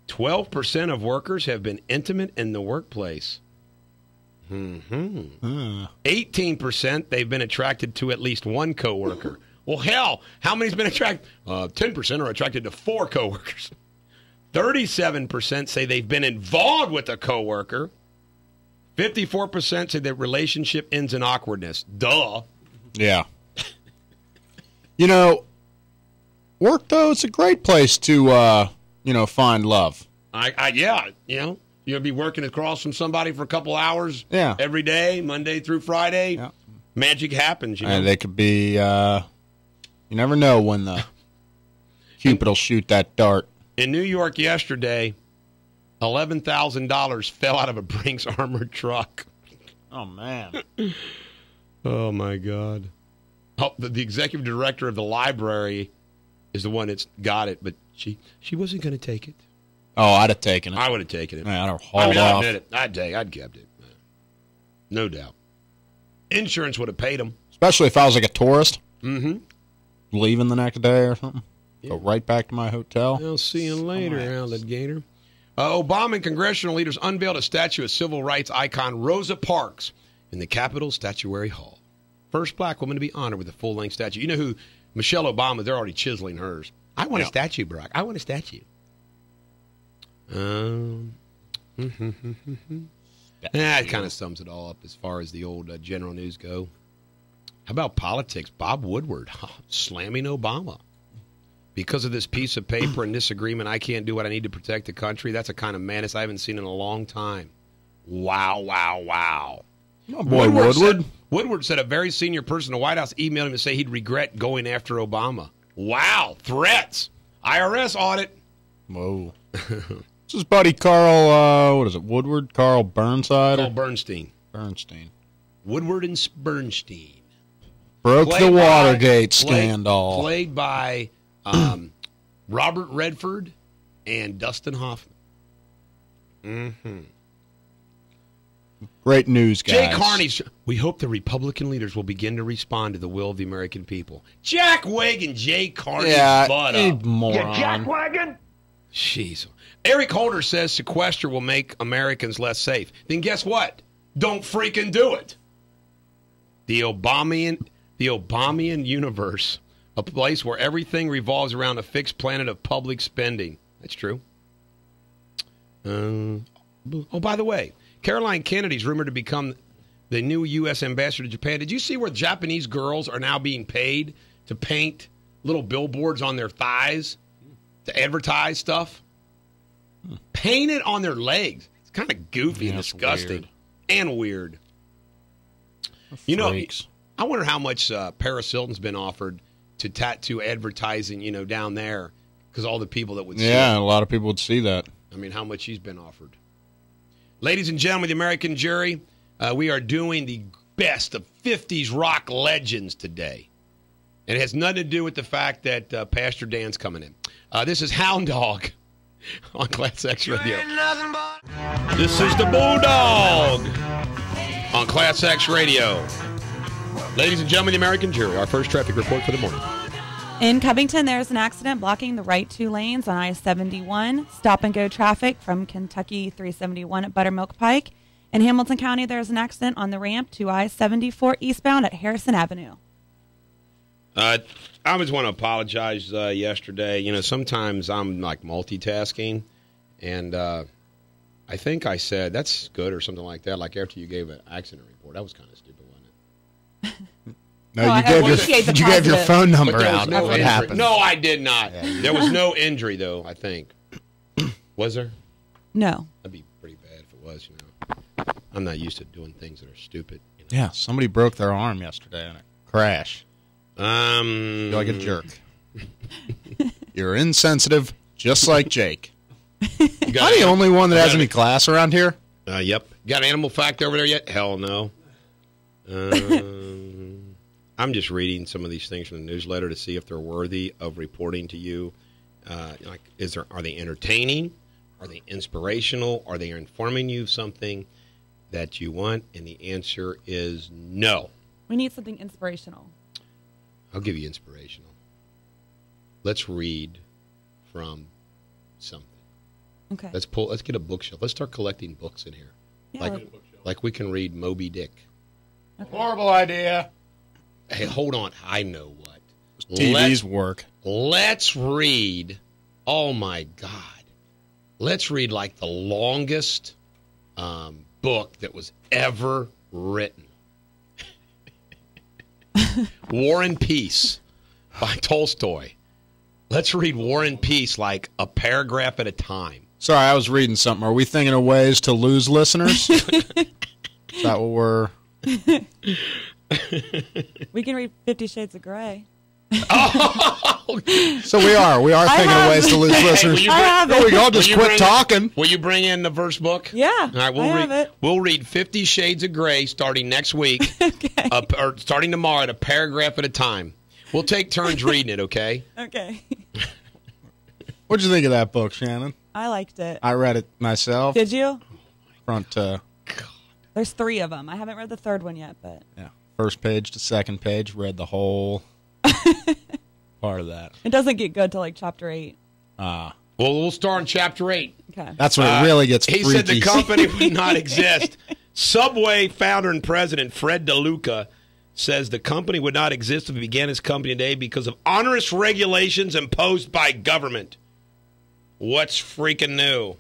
12% of workers have been intimate in the workplace. 18% they've been attracted to at least one coworker. Well, hell, how many's been attracted? 10% are attracted to 4 coworkers. 37% say they've been involved with a coworker. 54% say that relationship ends in awkwardness. Duh. Yeah. You know, work, though, it's a great place to, find love. Yeah, you'll be working across from somebody for a couple hours every day, Monday through Friday. Yeah. Magic happens, And they could be, you never know when the Cupid will shoot that dart. In New York yesterday, $11,000 fell out of a Brinks armored truck. Oh, man. Oh, my God. Oh, the executive director of the library is the one that's got it, but she wasn't going to take it. Oh, I'd have taken it. I would have taken it. Man, I'd have hauled I'd off. admit it. I'd kept it. No doubt. Insurance would have paid them. Especially if I was like a tourist. Mm-hmm. Leaving the next day or something. Yeah. Go right back to my hotel. I'll see you later, alligator. Obama and congressional leaders unveiled a statue of civil rights icon Rosa Parks in the Capitol Statuary Hall. First black woman to be honored with a full-length statue. You know who? Michelle Obama, they're already chiseling hers. I want a statue, Barack. I want a statue. That kind of sums it all up as far as the old general news go. How about politics? Bob Woodward slamming Obama. Because of this piece of paper and disagreement, I can't do what I need to protect the country. That's a kind of madness I haven't seen in a long time. Wow, wow, wow. Oh, boy, Woodward. Woodward said a very senior person in the White House emailed him to say he'd regret going after Obama. Wow, threats. IRS audit. Whoa. This is buddy Carl, Woodward? Carl Burnside? Carl Bernstein. Woodward and Bernstein. Broke the Watergate scandal. Played by Robert Redford and Dustin Hoffman. Mm-hmm. Great news, guys. Jay Carney's. We hope the Republican leaders will begin to respond to the will of the American people. Jack Wagon, Jay Carney's butt up. Moron. Jack Wagon? Jeez. Eric Holder says sequester will make Americans less safe. Then guess what? Don't freaking do it. The Obamian universe, a place where everything revolves around a fixed planet of public spending. That's true. By the way, Caroline Kennedy's rumored to become the new U.S. ambassador to Japan. Did you see where Japanese girls are now being paid to paint little billboards on their thighs to advertise stuff? Paint it on their legs. It's kind of goofy and disgusting. Weird. You know, I wonder how much Paris Hilton's been offered to tattoo advertising, down there, because all the people that would see it. Yeah, a lot of people would see that. I mean, how much she's been offered. Ladies and gentlemen, the American jury, we are doing the best of 50s rock legends today. And it has nothing to do with the fact that Pastor Dan's coming in. This is Hound Dog on ClassX Radio. This is the Bulldog on ClassX Radio. Ladies and gentlemen, the American jury, our first traffic report for the morning. In Covington, there's an accident blocking the right 2 lanes on I-71. Stop-and-go traffic from Kentucky 371 at Buttermilk Pike. In Hamilton County, there's an accident on the ramp to I-74 eastbound at Harrison Avenue. I always want to apologize yesterday. Sometimes I'm like multitasking, and I think I said, that's good or something like that, like after you gave an accident report. That was kind of stupid, wasn't it? No, you gave your phone number out. No what happened? No, I did not. Yeah, there was no injury, though, I think. Was there? No. That'd be pretty bad if it was. I'm not used to doing things that are stupid. Yeah, somebody broke their arm yesterday in a crash. Feel like a jerk. You're insensitive, just like Jake. Am I the only one that has any class around here? Yep. Got an animal fact over there yet? Hell no. I'm just reading some of these things from the newsletter to see if they're worthy of reporting to you. Are they entertaining? Are they inspirational? Are they informing you of something that you want? And the answer is no. We need something inspirational. I'll give you inspirational. Let's read from something. Okay. Let's get a bookshelf. Let's start collecting books in here. Yeah, Like we can read Moby Dick. Okay. Horrible idea. Hey, hold on. I know what. TV's work. Let's read. Oh my God. Let's read like the longest book that was ever written. War and Peace by Tolstoy. Let's read War and Peace like a paragraph at a time. Sorry, I was reading something. Are we thinking of ways to lose listeners? Is that what we're... We can read 50 Shades of Grey. So we are thinking of ways to lose listeners. will you I have There it. we go. Just quit talking. Will you bring in the first book? Yeah, All right, I have it. We'll read 50 Shades of Grey starting next week, Okay. or starting tomorrow, at a paragraph at a time. We'll take turns reading it, okay? Okay. What'd you think of that book, Shannon? I liked it. I read it myself. Did you? Front, There's 3 of them. I haven't read the 3rd one yet, but yeah, first page to second page. Read the whole part of that. it doesn't get good till like chapter 8. Well, we'll start on chapter 8. Okay. That's when it really gets He freaky. said the company would not exist. Subway founder and president Fred DeLuca says the company would not exist if it began its company today because of onerous regulations imposed by government. What's freaking new?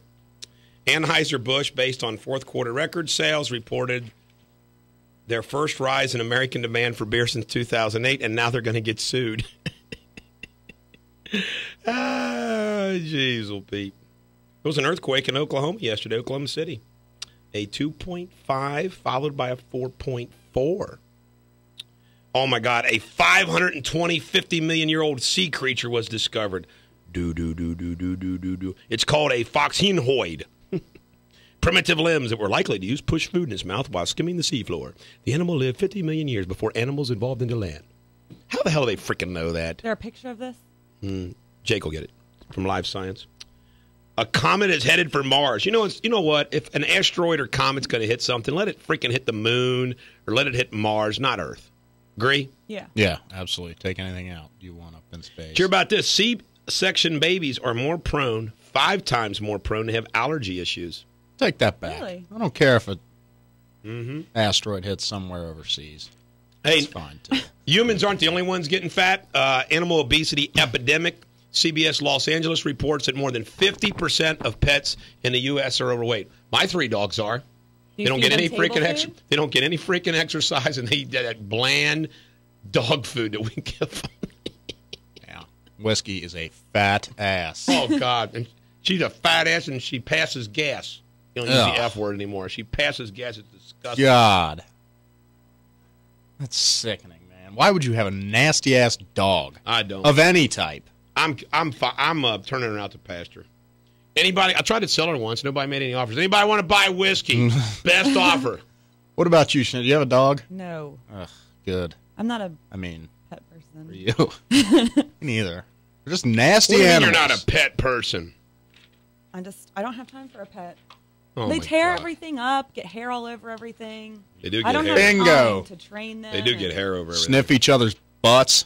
Anheuser-Busch, based on fourth quarter record sales, reported their first rise in American demand for beer since 2008, and now they're going to get sued. Jeez, old Pete. There was an earthquake in Oklahoma yesterday, Oklahoma City. A 2.5 followed by a 4.4. Oh, my God. A 50 million-year-old sea creature was discovered. It's called a foxhenoid. Primitive limbs that were likely to use push food in its mouth while skimming the seafloor. The animal lived 50 million years before animals evolved into land. How the hell do they freaking know that? Is there a picture of this? Jake will get it from Live Science. A comet is headed for Mars. You know what? If an asteroid or comet's going to hit something, let it freaking hit the moon or let it hit Mars, not Earth. Agree? Yeah. Yeah, absolutely. Take anything out you want up in space. Did you hear about this? C-section babies are 5 times more prone to have allergy issues. Take that back. Really? I don't care if an asteroid hits somewhere overseas. Hey, It's fine, too. humans aren't the only ones getting fat. Animal obesity epidemic. CBS Los Angeles reports that more than 50% of pets in the U.S. are overweight. My 3 dogs are. They don't get any freaking They don't get any freaking exercise, and they eat that bland dog food that we give them. Yeah. Whiskey is a fat ass. Oh God! And she's a fat ass, and she passes gas. You don't use Ugh. the F word anymore. She passes gas. It's disgusting. God. That's sickening, man. Why would you have a nasty-ass dog? I don't. Of any type. I'm turning her out to pasture. Anybody? I tried to sell her once. Nobody made any offers. Anybody want to buy whiskey? Best offer. What about you, Shannon? Do you have a dog? No. Ugh, good. I'm not a I mean, pet person. for you. Me neither. They're just nasty What do you mean animals. you're not a pet person? I don't have time for a pet. Oh They my tear God. everything up, get hair all over everything. They do I get don't hair. have Bingo. time to train them. They do get hair over everything. Sniff each other's butts.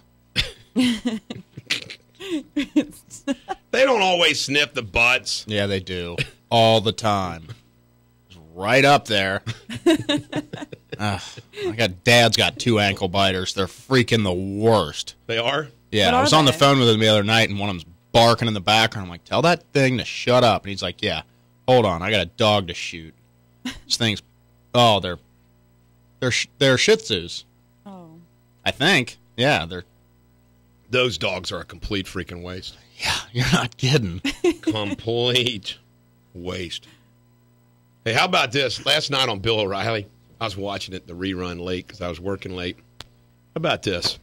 They don't always sniff the butts. Yeah, they do. All the time. It's right up there. Dad's got 2 ankle biters. They're freaking the worst. They are. Yeah, What I are was on the they? phone with him the other night, and one of them's barking in the background. I'm like, tell that thing to shut up. And he's like, yeah, hold on. I got a dog to shoot. This thing's, they're Shih Tzus. Oh. I think. Yeah, Those dogs are a complete freaking waste. yeah, you're not kidding. Complete waste. Hey, how about this? Last night on Bill O'Reilly, I was watching it, the rerun late because I was working late. How about this?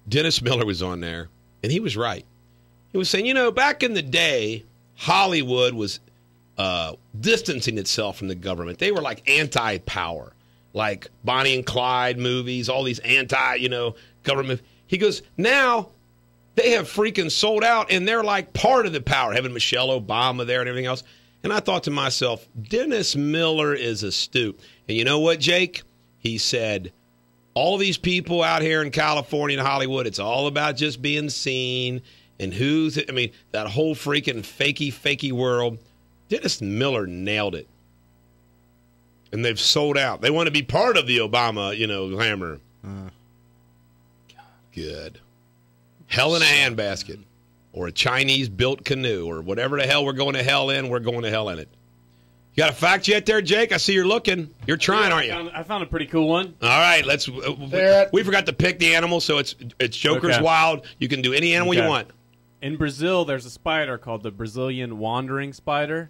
Dennis Miller was on there, and he was right. He was saying, back in the day, Hollywood was distancing itself from the government. They were like anti-power, like Bonnie and Clyde movies, all these anti-government. He goes, now they have freaking sold out, and they're like part of the power, having Michelle Obama there and everything else. And I thought to myself, Dennis Miller is astute. And you know what, Jake? He said, all these people out here in California and Hollywood, it's all about just being seen and that whole freaking fakey world. Dennis Miller nailed it. And they've sold out. They want to be part of the Obama, glamour. Good. Hell in a handbasket. Or a Chinese-built canoe, or whatever the hell we're going to hell in, we're going to hell in it. You got a fact yet there, Jake? I see you're looking. You're trying, aren't you? I found a pretty cool one. All right, let's. We forgot to pick the animal, so it's Joker's Wild. You can do any animal you want. In Brazil, there's a spider called the Brazilian wandering spider.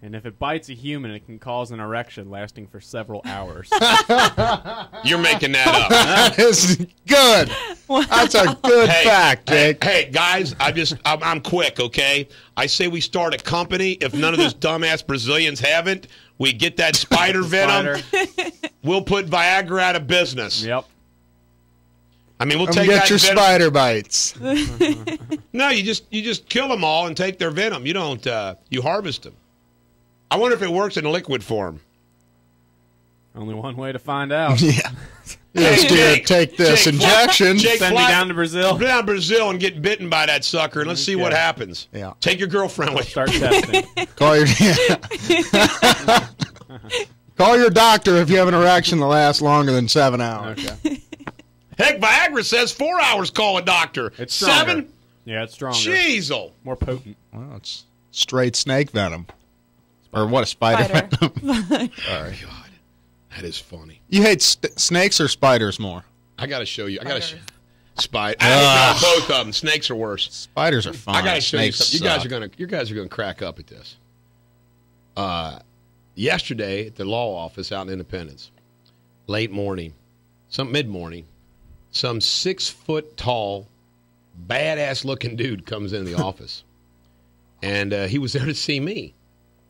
And if it bites a human, it can cause an erection lasting for several hours. You're making that up. That is good. Wow. That's a good fact, Jake. Hey, guys, I'm quick, okay? I say we start a company. If none of those dumbass Brazilians haven't, we get that spider venom. We'll put Viagra out of business. Yep. We'll take get that your venom. spider bites. No, you just kill them all and take their venom. You don't. You harvest them. I wonder if it works in liquid form. Only one way to find out. Yeah. Yes, dear, take this injection. Send me down to Brazil. Go down to Brazil and get bitten by that sucker, and let's see what happens. Yeah. Take your girlfriend with you. Start testing. Call your doctor if you have an erection that lasts longer than 7 hours. Okay. Heck, Viagra says 4 hours, call a doctor. It's stronger. 7? Yeah, it's stronger. Jeez-o. More potent. Well, it's straight snake venom. Or what, a spider venom? Sorry. God, that is funny. You hate snakes or spiders more? I got to show you. I got to spider. Both of them. Snakes are worse. Spiders are fine. I got to show you something. Snakes You guys are gonna crack up at this. Yesterday at the law office out in Independence, late morning, mid-morning, some 6 foot tall, badass looking dude comes into the office, and he was there to see me.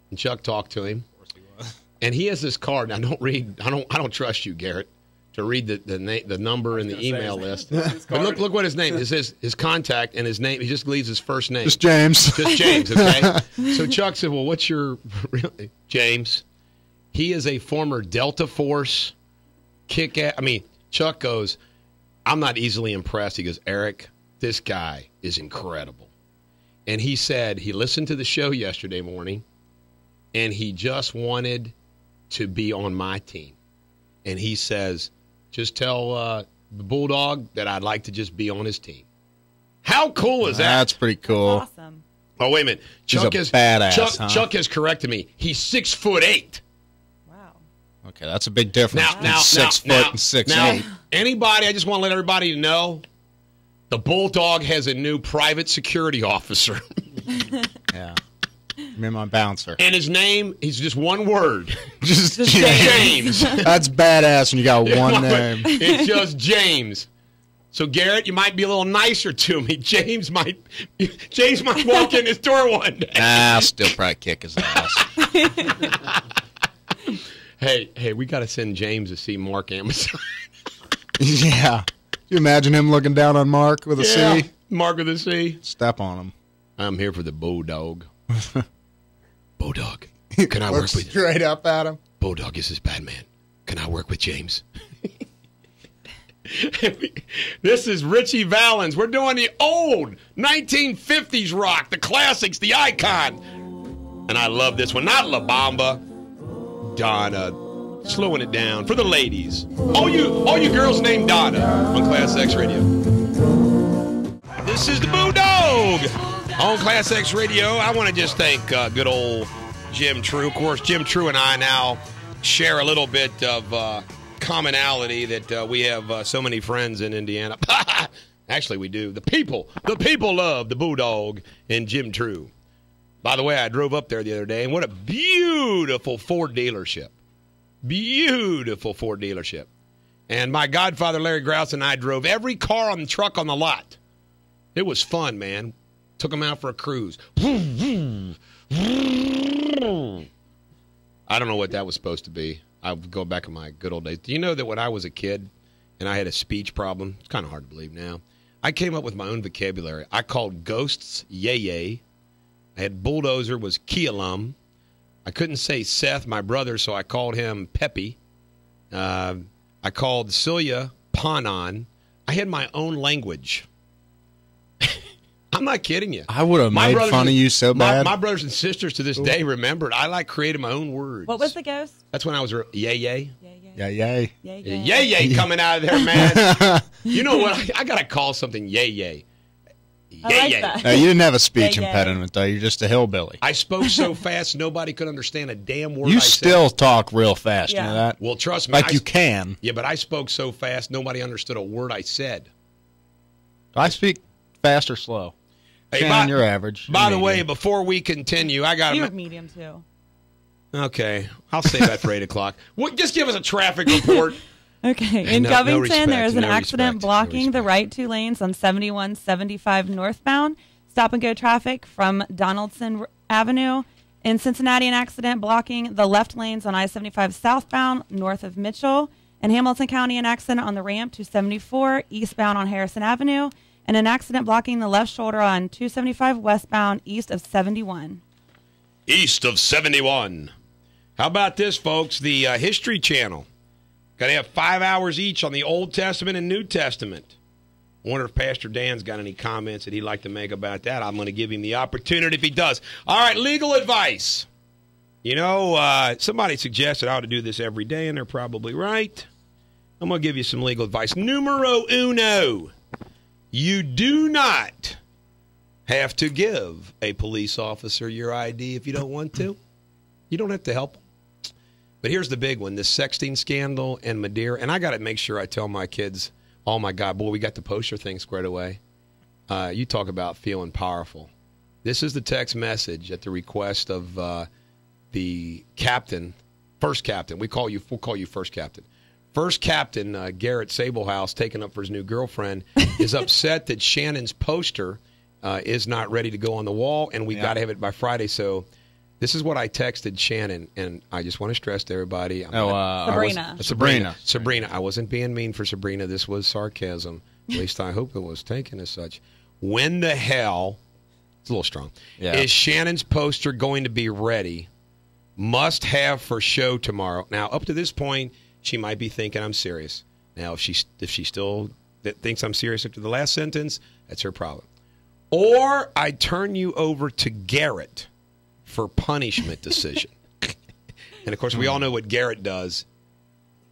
And Chuck talked to him. Of course he was. And he has this card. Now, I don't trust you, Garrett, to read the number in the email list. But look what his name is. His contact and his name. He just leaves his first name. Just James. Just James. Okay. So Chuck said, "Well, what's your James?" He is a former Delta Force kick-ass. Chuck goes, "I'm not easily impressed." He goes, "Eric, this guy is incredible." And he said he listened to the show yesterday morning. And he just wanted to be on my team. And he says, just tell the Bulldog that I'd like to just be on his team. How cool is that? That's pretty cool. That's awesome. Oh, wait a minute. He's a badass, Chuck has corrected me. He's 6'8". Wow. Okay, that's a big difference. Now, 6 foot and 6'8". Anybody, I just want to let everybody know, the Bulldog has a new private security officer. Yeah. Me and my bouncer. And his name, he's just one word. Just James. That's badass when you got one name. It's just James. So, Garrett, you might be a little nicer to me. James might walk in his door one day. I'll still probably kick his ass. Hey, we got to send James to see Mark Amazon. Yeah. Can you imagine him looking down on Mark with a C? Mark with a C. Step on him. I'm here for the Bulldog. Bulldog, can I work with you? Straight up at him. Bulldog, this is Batman. Can I work with James? This is Richie Valens. We're doing the old 1950s rock, the classics, the icon. And I love this one. Not La Bamba. Donna. Slowing it down for the ladies. All you girls named Donna on ClassX Radio. This is the Bulldog on ClassX Radio. I want to just thank good old Jim True. Of course, Jim True and I now share a little bit of commonality that we have so many friends in Indiana. Actually, we do. The people love the Bulldog and Jim True. By the way, I drove up there the other day, and what a beautiful Ford dealership. Beautiful Ford dealership. And my godfather, Larry Grouse, and I drove every car on the truck on the lot. It was fun, man. Took them out for a cruise. I don't know what that was supposed to be. I would go back in my good old days. Do you know that when I was a kid and I had a speech problem, it's kind of hard to believe now, I came up with my own vocabulary. I called ghosts yay-yay. I had bulldozer was Kealum. I couldn't say Seth, my brother, so I called him Peppy. I called Celia Panon. I had my own language. I'm not kidding you. I would have made fun of you so bad. My brothers and sisters to this day remembered. I created my own words. What was the ghost? That's when I was yay. Yay. Yay coming out of there, man. You know what? I got to call something yay. I like that. You didn't have a speech Yay. impediment, though. You're just a hillbilly. I spoke so fast nobody could understand a damn word I You said. still talk real fast, you Yeah. know that? Well, trust me. Like you can. Yeah, but I spoke so fast nobody understood a word I said. Do I speak fast or slow? Hey, Shannon, you're average. By You're the way, medium. before we continue, I got You were to... medium, too. Okay, I'll save that for 8 o'clock. Well, just give us a traffic report. Okay. Hey, In no Covington, respect, there is an no accident respect, no blocking the respect. right two lanes on 7175 northbound. Stop and go traffic from Donaldson Avenue. In Cincinnati, an accident blocking the left lanes on I-75 southbound north of Mitchell. In Hamilton County, an accident on the ramp to 74 eastbound on Harrison Avenue. And an accident blocking the left shoulder on 275 westbound east of 71. East of 71. How about this, folks? The History Channel. Got to have 5 hours each on the Old Testament and New Testament. I wonder if Pastor Dan's got any comments that he'd like to make about that. I'm going to give him the opportunity if he does. All right, legal advice. You know, somebody suggested I ought to do this every day, and they're probably right. I'm going to give you some legal advice. Numero uno. You do not have to give a police officer your ID if you don't want to. You don't have to help them. But here's the big one, this sexting scandal and Madeira. And I got to make sure I tell my kids, oh, my God, boy, we got the poster thing squared away. You talk about feeling powerful. This is the text message at the request of the captain, first captain. We'll call you first captain. First captain, Garrett Sablehouse, taken up for his new girlfriend, is upset that Shannon's poster is not ready to go on the wall, and we got to have it by Friday. So this is what I texted Shannon, and I just want to stress to everybody. Sabrina. I wasn't being mean for Sabrina. This was sarcasm. At least I hope it was taken as such. When the hell, it's a little strong, is Shannon's poster going to be ready? Must have for show tomorrow. Now, up to this point, she might be thinking I'm serious. Now, if she still thinks I'm serious after the last sentence, that's her problem. Or I turn you over to Garrett for punishment decision. And, of course, we all know what Garrett does.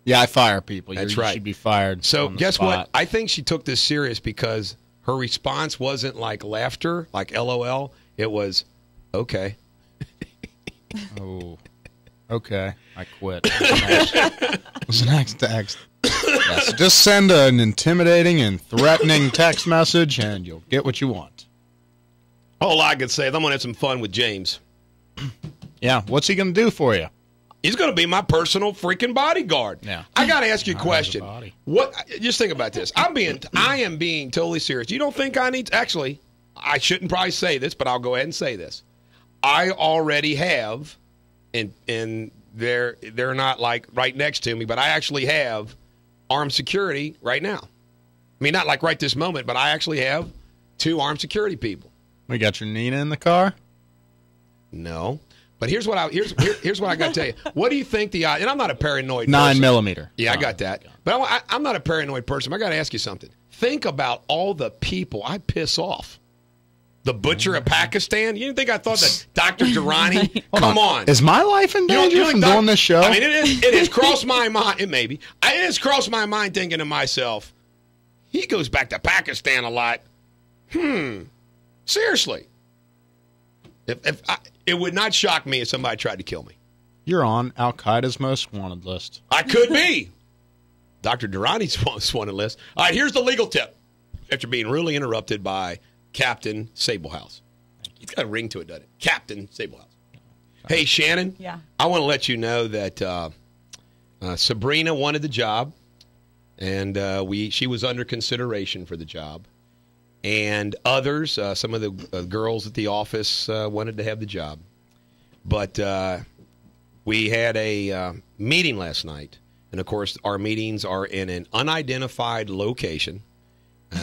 Yeah, I fire people. That's You right. should be fired. So on the guess spot. what? I think she took this serious because her response wasn't like laughter, like LOL. It was, okay. Oh, okay. I quit. What's the next text? Yeah, so just send an intimidating and threatening text message, and you'll get what you want. All I can say is I'm going to have some fun with James. Yeah, what's he going to do for you? He's going to be my personal freaking bodyguard. Yeah. I got to ask you a question. body. What? Just think about this. I am being totally serious. You don't think I need to, actually, I shouldn't probably say this, but I'll go ahead and say this. I already have, and they're not like right next to me, but I actually have armed security right now. I mean, not like right this moment, but I actually have 2 armed security people. We got your Nina in the car? No. But here's what I got to tell you. What do you think the odds? And I'm not a paranoid 9mm. Yeah, I got that. But I'm not a paranoid person. I got to ask you something. Think about all the people I piss off. The butcher of Pakistan. You didn't think I thought that Dr. Durrani? Come on. Is my life in danger from doing this show? I mean, it has crossed my mind. It has crossed my mind thinking to myself, he goes back to Pakistan a lot. Seriously. It would not shock me if somebody tried to kill me. You're on Al-Qaeda's most wanted list. I could be. Dr. Durrani's most wanted list. All right, here's the legal tip. After being really interrupted by Captain Sablehouse. It's got a ring to it, doesn't it? Captain Sablehouse. Hey, Shannon. Yeah. I want to let you know that Sabrina wanted the job, and she was under consideration for the job. And others, some of the girls at the office wanted to have the job. But we had a meeting last night. And, of course, our meetings are in an unidentified location.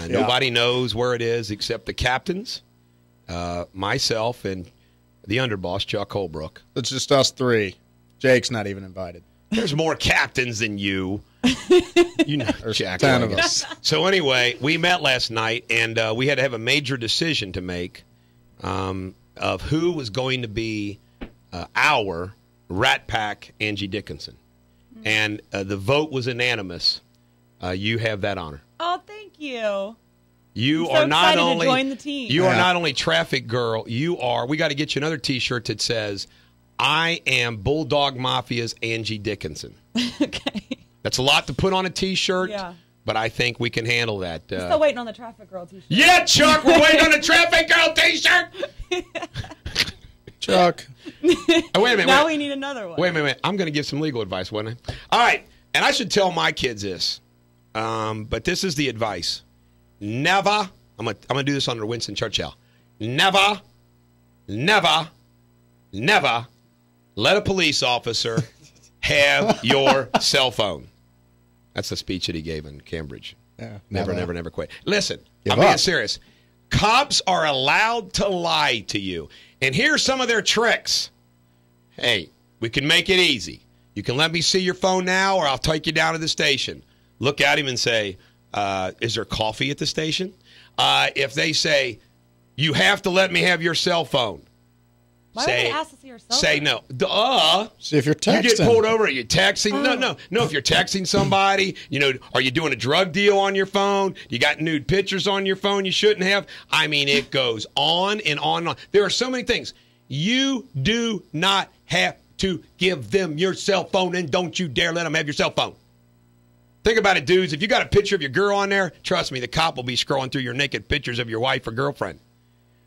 Nobody knows where it is except the captains, myself, and the underboss, Chuck Holbrook. It's just us three. Jake's not even invited. There's more captains than you. You know, There's Jack 10 of Logan. us. So anyway, we met last night, and we had to have a major decision to make of who was going to be our Rat Pack Angie Dickinson. And the vote was unanimous. You have that honor. Oh, thank you. You I'm are so not excited to only join the team. You are not only traffic girl. You are. We got to get you another T-shirt that says, "I am Bulldog Mafia's Angie Dickinson." Okay. That's a lot to put on a T-shirt. Yeah. But I think we can handle that. Still waiting on the traffic girl T-shirt. Yeah, Chuck, we're waiting on the traffic girl T-shirt. Chuck. Oh, wait a minute. Now we need another one. Wait a minute. I'm going to give some legal advice, wasn't I? All right. And I should tell my kids this. But this is the advice. Never, I'm going to do this under Winston Churchill. Never let a police officer have your cell phone. That's the speech that he gave in Cambridge. Yeah, Never quit. Listen, Give I'm being up. serious. Cops are allowed to lie to you. And here's some of their tricks. Hey, we can make it easy. You can let me see your phone now, or I'll take you down to the station. Look at him and say, is there coffee at the station? If they say, you have to let me have your cell phone. Why would they ask to see your cell Say phone? no. Duh. See if you're texting. You get pulled over. Are you texting? No. If you're texting somebody, are you doing a drug deal on your phone? You got nude pictures on your phone you shouldn't have. I mean, it goes on and on and on. There are so many things. You do not have to give them your cell phone, and don't you dare let them have your cell phone. Think about it, dudes. If you got a picture of your girl on there, trust me, the cop will be scrolling through your naked pictures of your wife or girlfriend.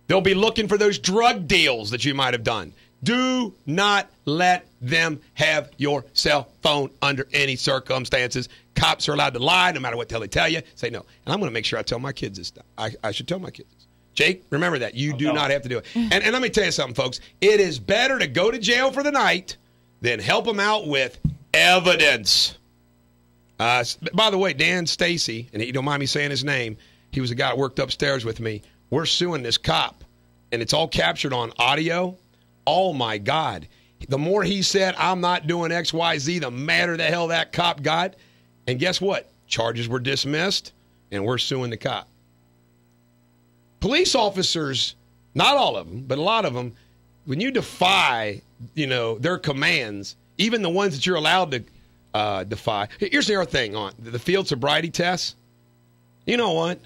They'll be looking for those drug deals that you might have done. Do not let them have your cell phone under any circumstances. Cops are allowed to lie no matter what the hell they tell you. Say no. And I'm going to make sure I tell my kids this stuff. I should tell my kids this. Jake, remember that. You do not have to do it. And let me tell you something, folks. It is better to go to jail for the night than help them out with evidence. By the way, Dan Stacy, and you don't mind me saying his name, he was a guy that worked upstairs with me. We're suing this cop, and it's all captured on audio. Oh, my God. The more he said, I'm not doing X, Y, Z, the madder the hell that cop got. And guess what? Charges were dismissed, and we're suing the cop. Police officers, not all of them, but a lot of them, when you defy, their commands, even the ones that you're allowed to defy. Here's the other thing on the field sobriety tests. You know what?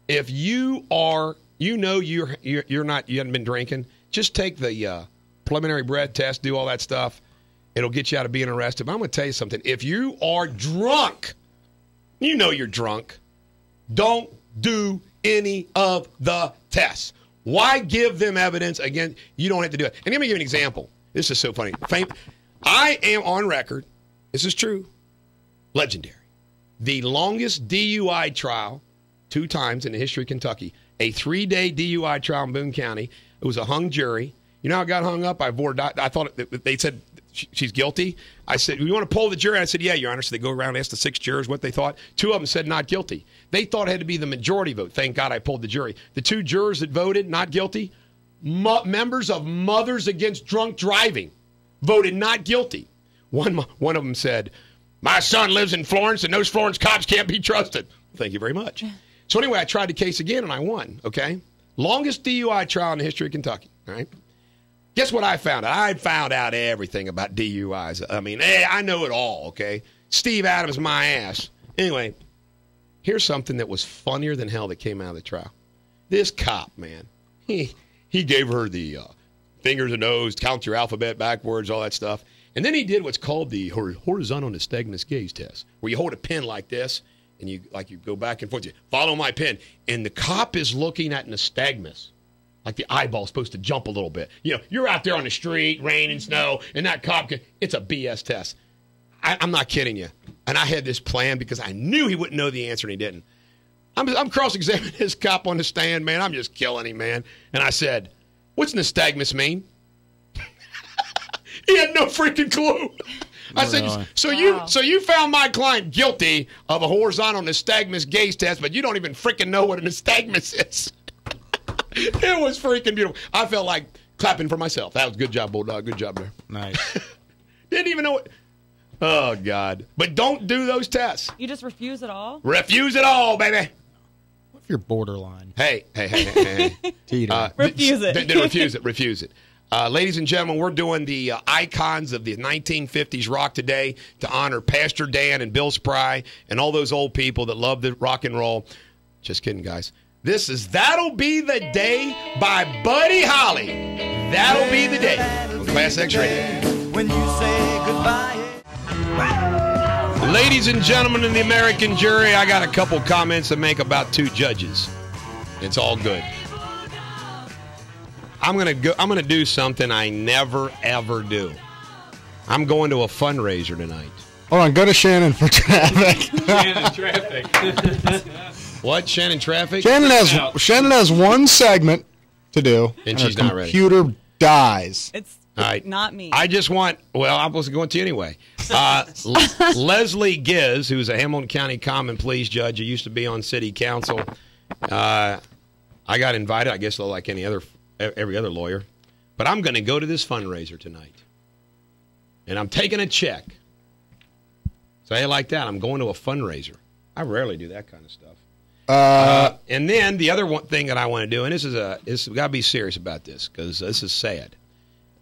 If you are, you haven't been drinking, just take the preliminary breath test, do all that stuff. It'll get you out of being arrested. But I'm going to tell you something. If you are drunk, you're drunk, don't do any of the tests. Why give them evidence? Again, you don't have to do it. And let me give you an example. This is so funny. I am on record. This is true. Legendary. The longest DUI trial 2 times in the history of Kentucky. A 3-day DUI trial in Boone County. It was a hung jury. You know how I got hung up? I thought they said she's guilty. I said, you want to poll the jury? I said, yeah, Your Honor. So they go around and ask the 6 jurors what they thought. 2 of them said not guilty. They thought it had to be the majority vote. Thank God I polled the jury. The 2 jurors that voted not guilty, members of Mothers Against Drunk Driving, voted not guilty. One of them said, my son lives in Florence, and those Florence cops can't be trusted. Thank you very much. So anyway, I tried the case again, and I won, okay? Longest DUI trial in the history of Kentucky, all right? Guess what I found out? I found out everything about DUIs. I mean, I know it all, okay? Steve Adams, my ass. Anyway, here's something that was funnier than hell that came out of the trial. This cop, man, he gave her the fingers and nose, count your alphabet backwards, all that stuff. And then he did what's called the horizontal nystagmus gaze test, where you hold a pen like this, and you go back and forth. You follow my pen. And the cop is looking at nystagmus. like the eyeball's supposed to jump a little bit. You know, you're out there on the street, rain and snow, and that cop, it's a BS test. I'm not kidding you. And I had this plan because I knew he wouldn't know the answer, and he didn't. I'm cross-examining this cop on the stand, man. I'm just killing him, man. And I said, what's nystagmus mean? He had no freaking clue. I said, so you found my client guilty of a horizontal nystagmus gaze test, but you don't even freaking know what a nystagmus is. It was freaking beautiful. I felt like clapping for myself. That was good job, Bulldog. Good job there. Nice. Didn't even know it. Oh, God. But don't do those tests. You just refuse it all? Refuse it all, baby. What if you're borderline? Hey. Teeter. Refuse it. Refuse it. Ladies and gentlemen, we're doing the icons of the 1950s rock today to honor Pastor Dan and Bill Spry and all those old people that love the rock and roll. Just kidding, guys. This is That'll Be the Day by Buddy Holly. That'll be the day on ClassX Radio. When you say goodbye. Ladies and gentlemen in the American jury, I got a couple comments to make about two judges. It's all good. I'm gonna do something I never ever do. I'm going to a fundraiser tonight. Hold on, go to Shannon for traffic. Shannon traffic. What? Shannon traffic? Shannon has one segment to do, and she's not ready. Computer dies. It's All right. not me. I just want, well, I was going to anyway. Leslie Giz, who's a Hamilton County Common Pleas judge who used to be on city council. I got invited, I guess, like every other lawyer. But I'm going to go to this fundraiser tonight. And I'm taking a check. Say it like that. I'm going to a fundraiser. I rarely do that kind of stuff. And then the other one thing that I want to do, and this is we got to be serious about this because this is sad.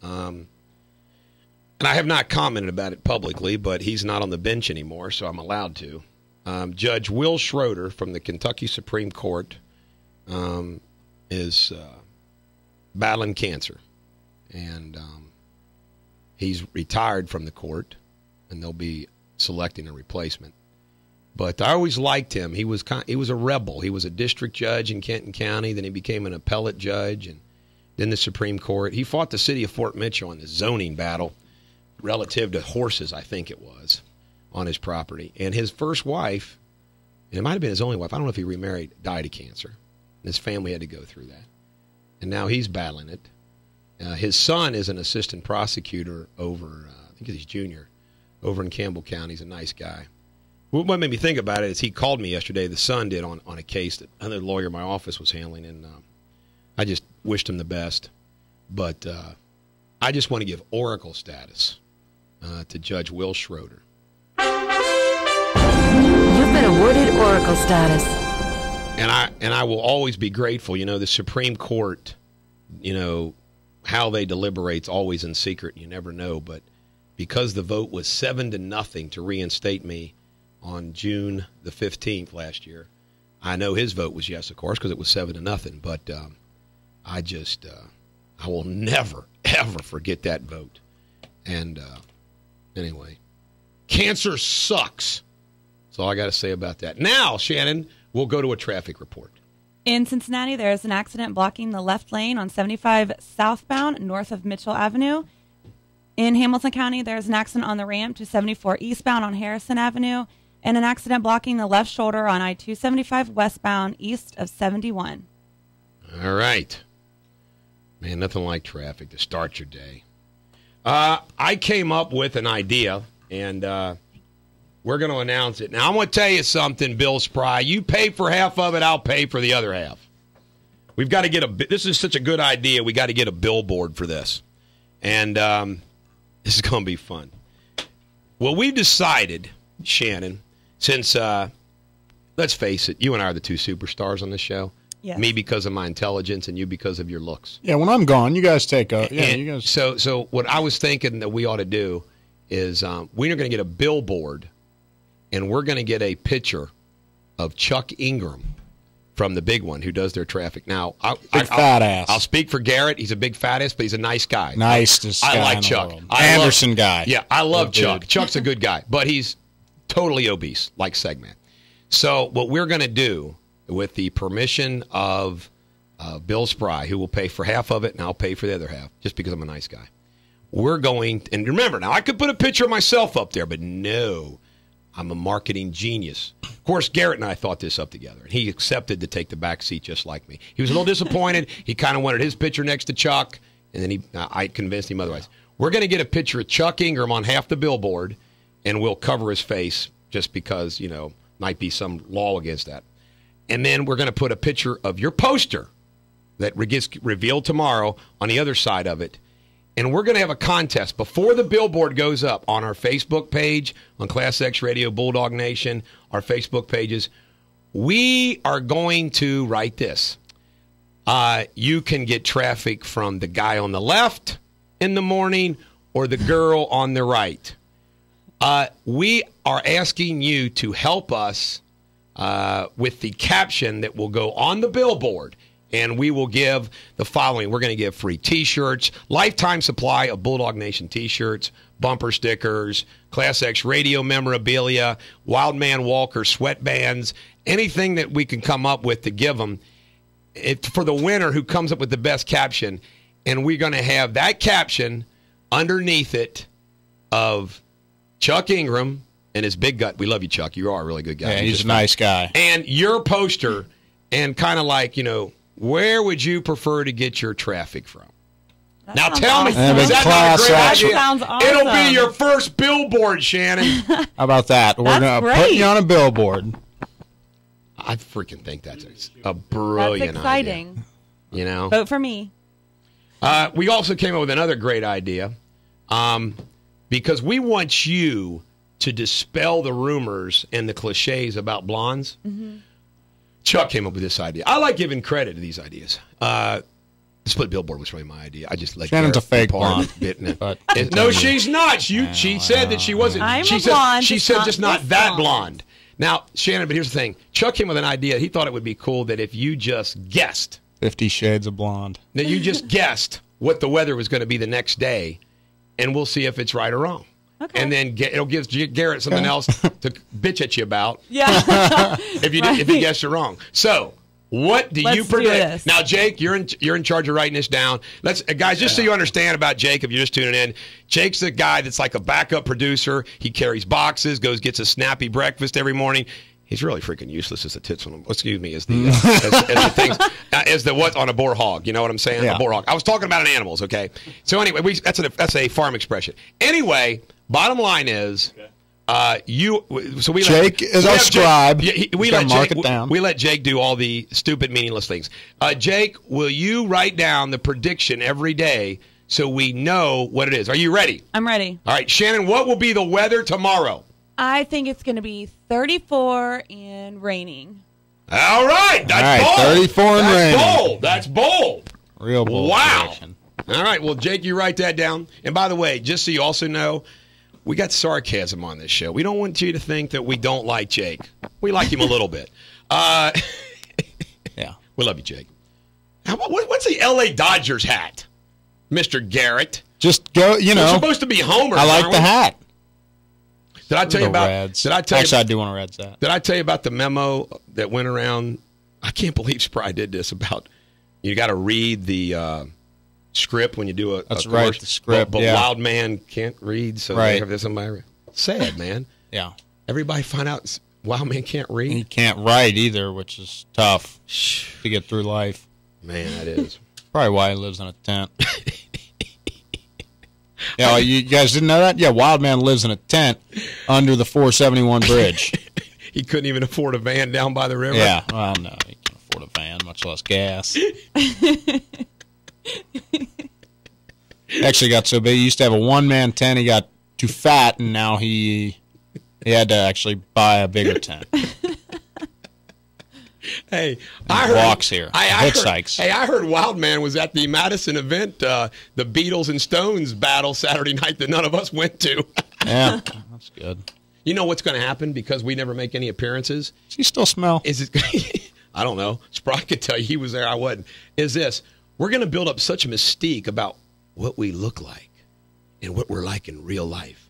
And I have not commented about it publicly, but he's not on the bench anymore, so I'm allowed to. Judge Will Schroeder from the Kentucky Supreme Court is battling cancer, and he's retired from the court, and they'll be selecting a replacement. But I always liked him. He was a rebel. He was a district judge in Kenton County. Then he became an appellate judge, and then the Supreme Court. He fought the city of Fort Mitchell in the zoning battle relative to horses, I think it was, on his property. And his first wife, and it might have been his only wife, I don't know if he remarried, died of cancer. And his family had to go through that. And now he's battling it. His son is an assistant prosecutor over, I think he's junior, over in Campbell County. He's a nice guy. What made me think about it is he called me yesterday, the son did, on a case that another lawyer in my office was handling, and I just wished him the best. But I just want to give oracle status to Judge Will Schroeder. You've been awarded oracle status. And I will always be grateful. You know, the Supreme Court, you know, how they deliberate's always in secret. You never know. But because the vote was 7-0 to reinstate me on June the 15th last year, I know his vote was yes, of course, because it was 7-0. But I will never, ever forget that vote. And anyway, cancer sucks. That's all I got to say about that. Now, Shannon, we'll go to a traffic report. In Cincinnati, there is an accident blocking the left lane on 75 southbound north of Mitchell Avenue. In Hamilton County, there is an accident on the ramp to 74 eastbound on Harrison Avenue, and an accident blocking the left shoulder on I-275 westbound east of 71. All right. Man, nothing like traffic to start your day. I came up with an idea, and we're going to announce it. Now, I'm going to tell you something, Bill Spry. You pay for half of it, I'll pay for the other half. We've got to get this is such a good idea, we got to get a billboard for this. And this is going to be fun. Well, we've decided, Shannon, since, let's face it, you and I are the two superstars on this show. Yes. Me because of my intelligence and you because of your looks. Yeah, when I'm gone, you guys take over. Yeah, you guys. So what I was thinking that we ought to do is we're going to get a billboard, and we're going to get a picture of Chuck Ingram from the big one who does their traffic. Now, fat ass. I'll speak for Garrett. He's a big fat ass, but he's a nice guy. Nicest guy I like in the Chuck. world. Anderson guy. Yeah, I love Good Chuck. dude. Chuck's a good guy, but he's totally obese, like Segman. So what we're going to do, with the permission of Bill Spry, who will pay for half of it, and I'll pay for the other half, just because I'm a nice guy. We're going, and remember, now I could put a picture of myself up there, but no, I'm a marketing genius. Of course, Garrett and I thought this up together, and he accepted to take the back seat just like me. He was a little disappointed. He kind of wanted his picture next to Chuck, and then I convinced him otherwise. We're going to get a picture of Chuck Ingram on half the billboard, and we'll cover his face just because, might be some law against that. And then we're going to put a picture of your poster that gets revealed tomorrow on the other side of it. And we're going to have a contest before the billboard goes up on our Facebook page, on ClassX Radio, Bulldog Nation, our Facebook pages. We are going to write this. You can get traffic from the guy on the left in the morning or the girl on the right. We are asking you to help us with the caption that will go on the billboard. And we will give the following. We're going to give free T-shirts, lifetime supply of Bulldog Nation T-shirts, bumper stickers, ClassX radio memorabilia, Wildman Walker sweatbands, anything that we can come up with to give them for the winner who comes up with the best caption. And we're going to have that caption underneath it of Chuck Ingram and his big gut. We love you, Chuck. You are a really good guy. Yeah, he's a nice guy. And your poster, and kind of like, where would you prefer to get your traffic from? That Now sounds tell me, awesome. is that not a great That idea? sounds awesome. It'll be your first billboard, Shannon. How about that? We're That's going to great. put you on a billboard. I freaking think that's a brilliant That's exciting. idea. Vote for me. We also came up with another great idea because we want you to dispel the rumors and the cliches about blondes. Mm-hmm. Chuck came up with this idea. I like giving credit to these ideas. The split billboard was really my idea. I just like Shannon's a fake blonde. No, she's not. She said that she wasn't. I'm she a said, blonde, She just said not just not this that blonde. blonde. Now, Shannon, but here's the thing. Chuck came with an idea. He thought it would be cool that if you just guessed, 50 Shades of Blonde. that you just guessed what the weather was going to be the next day, and we'll see if it's right or wrong. Okay. And then it'll give Garrett something else to bitch at you about Yeah. if you guess it wrong. So, what do Let's you do predict? this. Now, Jake, you're in charge of writing this down. Let's guys, just so you understand about Jake, if you're just tuning in, Jake's the guy that's like a backup producer. He carries boxes, gets a snappy breakfast every morning. He's really freaking useless as the tits on. Excuse me, as the as the things as the what on a boar hog. You know what I'm saying? Yeah. A boar hog. I was talking about animals. Okay. So anyway, that's a farm expression. Anyway, bottom line is. Jake is our scribe. We Gotta let mark Jake, it down. we let Jake do all the stupid, meaningless things. Jake, will you write down the prediction every day so we know what it is? Are you ready? I'm ready. All right, Shannon, what will be the weather tomorrow? I think it's going to be 34 and raining. All right, that's All right, bold. 34 and that's raining. bold. That's bold. Real bold Wow. prediction. All right, well, Jake, you write that down. And by the way, just so you also know, we got sarcasm on this show. We don't want you to think that we don't like Jake. We like him a little bit. Yeah. We love you, Jake. What's the L.A. Dodgers hat, Mr. Garrett? Just go, We're supposed to be homers. I like aren't the we? hat. Did I tell you The about? Reds. Did I tell Actually, you? I do want a Reds hat. Did I tell you about the memo that went around? I can't believe Spry did this about. You got to read the script when you do a. That's a right, commercial, the script, But yeah. Wild Man can't read, so Right. they have this. Somebody sad, man. Yeah. Everybody find out Wild Man can't read. He can't write either, which is tough to get through life. Man, that is. Probably why he lives in a tent. Yeah, you guys didn't know that? Yeah, Wild Man lives in a tent under the 471 bridge. He couldn't even afford a van down by the river. Yeah, well, no, he can't afford a van, much less gas. Actually got so big, he used to have a one-man tent. He got too fat, and now he had to actually buy a bigger tent. Hey, I heard walks here. Hitchhikes. Hey, I heard Wild Man was at the Madison event, the Beatles and Stones battle Saturday night that none of us went to. Yeah, that's good. You know what's going to happen because we never make any appearances? Does he still smell? Is it? I don't know. Spry could tell you he was there. I wasn't. Is this? We're going to build up such a mystique about what we look like and what we're like in real life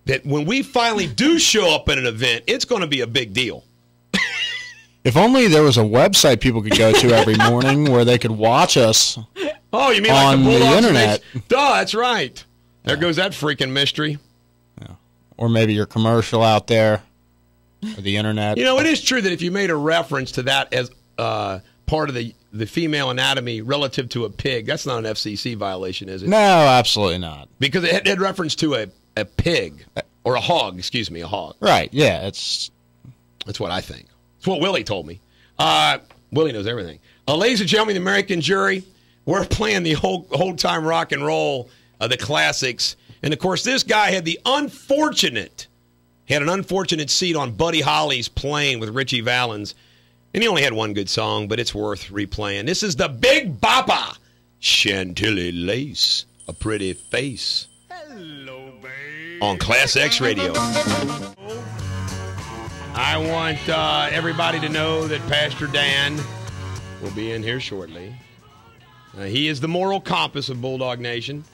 that when we finally do show up at an event, it's going to be a big deal. If only there was a website people could go to every morning where they could watch us. Oh, you mean on like the internet? Duh, that's right. There goes that freaking mystery. Yeah. Or maybe your commercial out there, or the internet. You know, it is true that if you made a reference to that as part of the female anatomy relative to a pig, that's not an FCC violation, is it? No, absolutely not. Because it had reference to a pig, or a hog, excuse me, a hog. Right, yeah, that's what I think. It's what Willie told me. Willie knows everything. Ladies and gentlemen, the American jury, we're playing the whole time rock and roll, the classics. And, of course, this guy had an unfortunate seat on Buddy Holly's plane with Richie Valens. And he only had one good song, but it's worth replaying. This is the Big Bopper. Chantilly lace, a pretty face. Hello, babe. On ClassX Radio. I want everybody to know that Pastor Dan will be in here shortly. He is the moral compass of Bulldog Nation.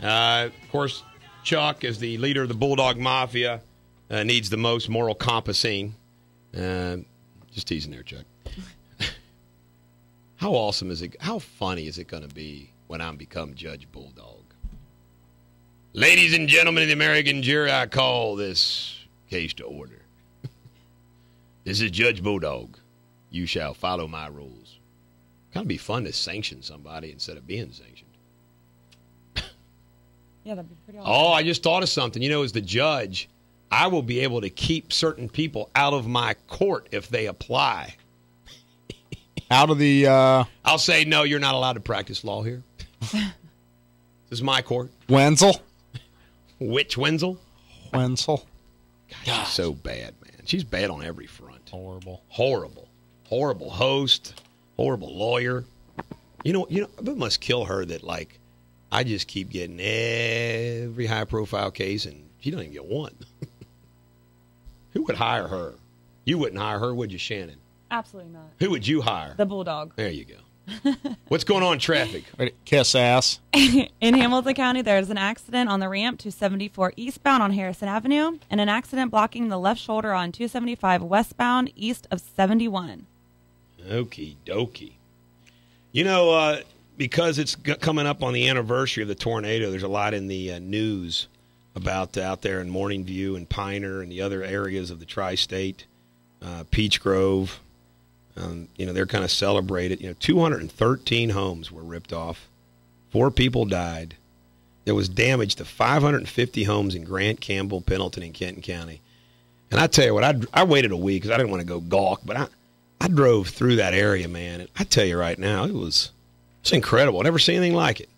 Of course, Chuck, as the leader of the Bulldog Mafia, needs the most moral compassing. Just teasing there, Chuck. How awesome is it? How funny is it going to be when I become Judge Bulldog? Ladies and gentlemen of the American jury, I call this case to order. This is Judge Bulldog. You shall follow my rules. Kind of be fun to sanction somebody instead of being sanctioned. Yeah, that'd be pretty awesome. Oh, I just thought of something. You know, as the judge, I will be able to keep certain people out of my court if they apply. out of the... I'll say, no, you're not allowed to practice law here. This is my court. Wenzel? Which Wenzel? Wenzel. God, she's so bad, man. She's bad on every front. Horrible. Horrible. Horrible host. Horrible lawyer. You know, it must kill her that, like, I just keep getting every high-profile case, and she doesn't even get one. Who would hire her? You wouldn't hire her, would you, Shannon? Absolutely not. Who would you hire? The Bulldog. There you go. What's going on in traffic? Kiss ass. In Hamilton County, there's an accident on the ramp 274 eastbound on Harrison Avenue, and an accident blocking the left shoulder on 275 westbound east of 71. Okie dokie. You know, because it's coming up on the anniversary of the tornado, there's a lot in the news about out there in Morning View and Piner and the other areas of the tri-state, Peach Grove. They're kind of celebrated. 213 homes were ripped off. 4 people died. There was damage to 550 homes in Grant, Campbell, Pendleton, and Kenton County. And I tell you what, I waited a week because I didn't want to go gawk, but I drove through that area, man. And I tell you right now, it's incredible. I never seen anything like it.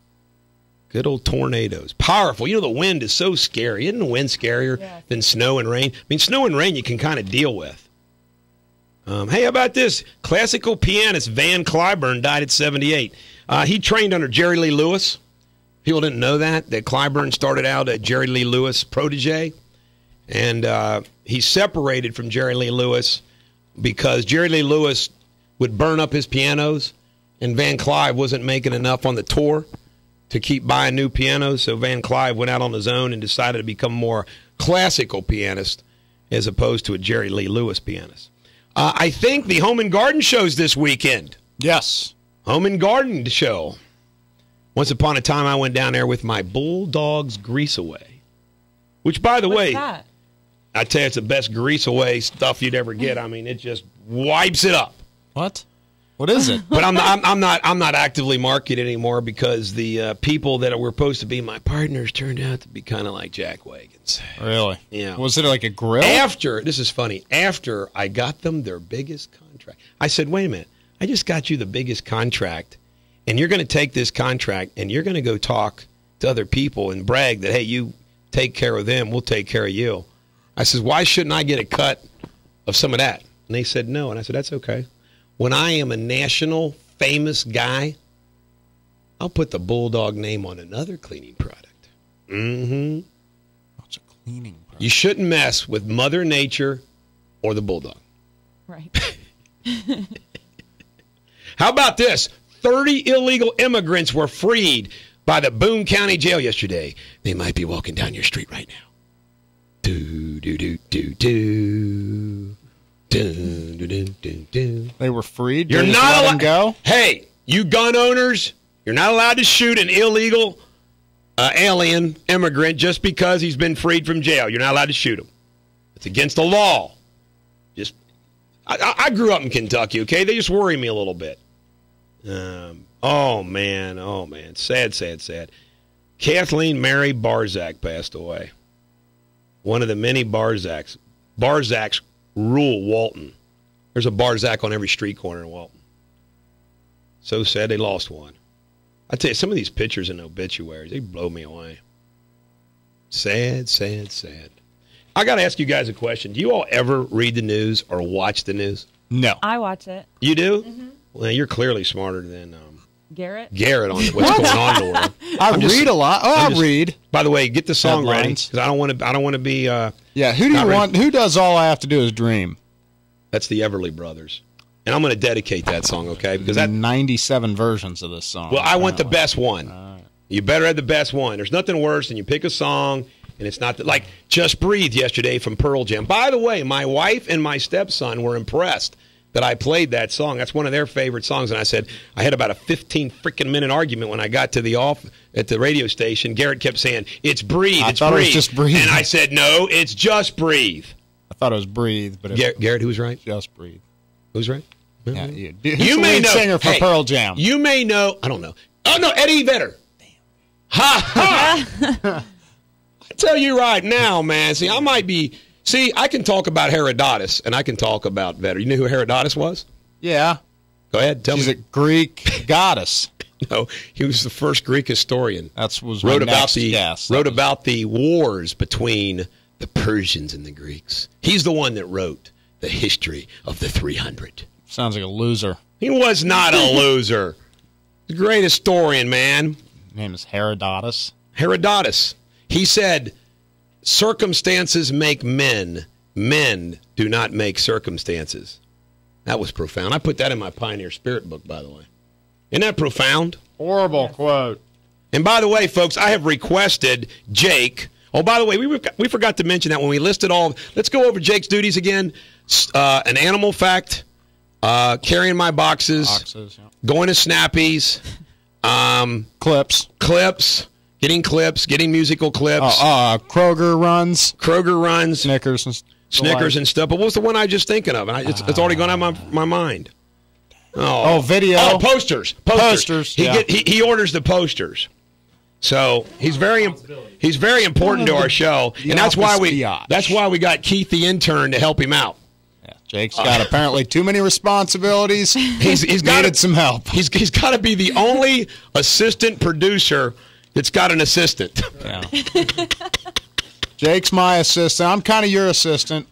Good old tornadoes. Powerful. The wind is so scary. Isn't the wind scarier than snow and rain? I mean, snow and rain you can kind of deal with. Hey, how about this? Classical pianist Van Cliburn died at 78. He trained under Jerry Lee Lewis. People didn't know that Cliburn started out a Jerry Lee Lewis protege. And he separated from Jerry Lee Lewis because Jerry Lee Lewis would burn up his pianos, and Van Clive wasn't making enough on the tour to keep buying new pianos. So Van Clive went out on his own and decided to become more classical pianist as opposed to a Jerry Lee Lewis pianist. I think the Home and Garden show's this weekend. Yes. Home and Garden show. Once upon a time, I went down there with my Bulldog's Grease Away. Which, by the way, that? I tell you, it's the best Grease Away stuff you'd ever get. I mean, it just wipes it up. What? What is it? But I'm not actively marketing anymore because the people that were supposed to be my partners turned out to be kind of like jack wagons. Really? Yeah. Was it like a grill? This is funny, after I got them their biggest contract, I said, wait a minute, I just got you the biggest contract, and you're going to take this contract, and you're going to go talk to other people and brag that, hey, you take care of them, we'll take care of you. I said, why shouldn't I get a cut of some of that? And they said no, and I said, that's okay. When I am a national famous guy, I'll put the Bulldog name on another cleaning product. Mm-hmm. What's a cleaning product? You shouldn't mess with Mother Nature or the Bulldog. Right. How about this? 30 illegal immigrants were freed by the Boone County Jail yesterday. They might be walking down your street right now. Do, do, do, do, do. Dun, dun, dun, dun, dun. They were freed. You're They just not let allowed. them go. Hey, you gun owners, you're not allowed to shoot an illegal alien immigrant just because he's been freed from jail. You're not allowed to shoot him. It's against the law. Just, I grew up in Kentucky. Okay, they just worry me a little bit. Oh man, sad. Kathleen Mary Barzak passed away. One of the many Barzaks. Barzaks rule Walton. There's a Barzak on every street corner in Walton. So sad they lost one. I tell you, some of these pictures and obituaries, they blow me away. Sad. I got to ask you guys a question. Do you all ever read the news or watch the news? No. I watch it. You do? Mm-hmm. Well, you're clearly smarter than Garrett on what's going on in the world. I read a lot. I read. By the way, get the song ready Headlines. because I don't want to be. Yeah. Who do you want? Who does All I Have to Do Is Dream? That's the Everly Brothers, and I'm going to dedicate that song, okay? Because that 97 versions of this song. Well, I want the best one. You better have the best one. There's nothing worse than you pick a song and it's not like Just Breathe yesterday from Pearl Jam. By the way, my wife and my stepson were impressed that I played that song. That's one of their favorite songs. And I said, I had about a 15 freaking minute argument when I got to the at the radio station. Garrett kept saying, it's Breathe, I thought Breathe. it was Just Breathe. And I said, no, it's Just Breathe. I thought it was Breathe, but Garrett, who's right? Just Breathe. Who's right? Yeah, you who's may the lead know. singer for Pearl Jam. You may know. I don't know. Oh, no, Eddie Vedder. Damn. Ha! I tell you right now, man. See, I can talk about Herodotus, and I can talk about Vedder. You know who Herodotus was? Yeah. Go ahead, tell She's me. a Greek goddess. No, he was the first Greek historian. Was wrote my about next guess. about the wars between the Persians and the Greeks. He's the one that wrote the history of the 300. Sounds like a loser. He was not a loser. The great historian, man. His name is Herodotus. Herodotus. He said, circumstances make men. Men do not make circumstances. That was profound. I put that in my Pioneer Spirit book, by the way. Isn't that profound? Horrible quote. And by the way, folks, I have requested Jake. Oh, by the way, we forgot to mention that when we listed all. Let's go over Jake's duties again. An animal fact, carrying my boxes, Yeah. going to Snappies, clips, getting musical clips. Kroger runs, Snickers and stuff. But what was the one I was just thinking of? And it's already gone out of my mind. Video. Oh, posters. Posters. He orders the posters. So he's very important to our show, and that's why we got Keith the intern to help him out. Yeah, Jake's got apparently too many responsibilities. He's needed some help. He's got to be the only assistant producer that's got an assistant. Yeah. Jake's my assistant. I'm kind of your assistant.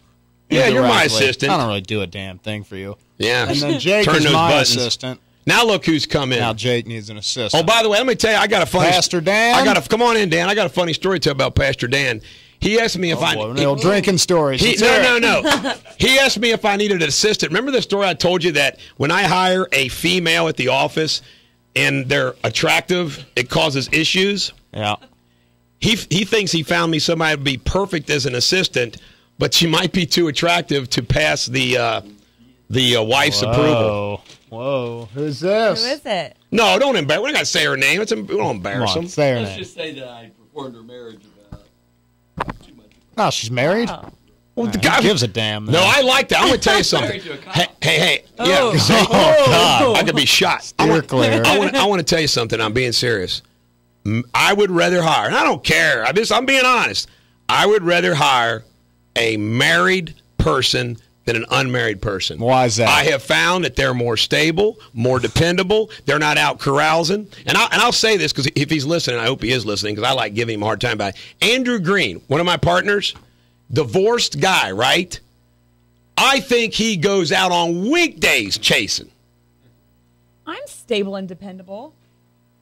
Yeah, you're my assistant. I don't really do a damn thing for you. Yeah. And then Jake Turn is those my buttons. assistant. Now look who's come in. Now Jake needs an assistant. Oh, by the way, let me tell you, I got a funny. Pastor Dan. Come on in, Dan. I got a funny story to tell about Pastor Dan. He asked me if drinking stories. No. He asked me if I needed an assistant. Remember the story I told you that when I hire a female at the office and they're attractive, it causes issues? Yeah. He thinks he found me somebody to be perfect as an assistant, but she might be too attractive to pass the wife's approval. Whoa. Who's this? Who is it? No, don't embarrass. We're not going to say her name. We don't embarrass them. Say her Let's name. just say that I performed her marriage about 2 months ago. No, she's married. Oh. Well, Who gives a damn? No, I like that. I'm going to tell you something. Married to a cop. Hey. Oh. Yeah. Oh, God. I could be shot. Steer clear. I want to tell you something. I'm being serious. I would rather hire, and I don't care. I'm being honest. I would rather hire a married person than an unmarried person. Why is that? I have found that they're more stable, more dependable. They're not out carousing. And I'll say this because if he's listening, I hope he is listening because I like giving him a hard time about it. Andrew Green, one of my partners, divorced guy, right? I think he goes out on weekdays chasing. I'm stable and dependable.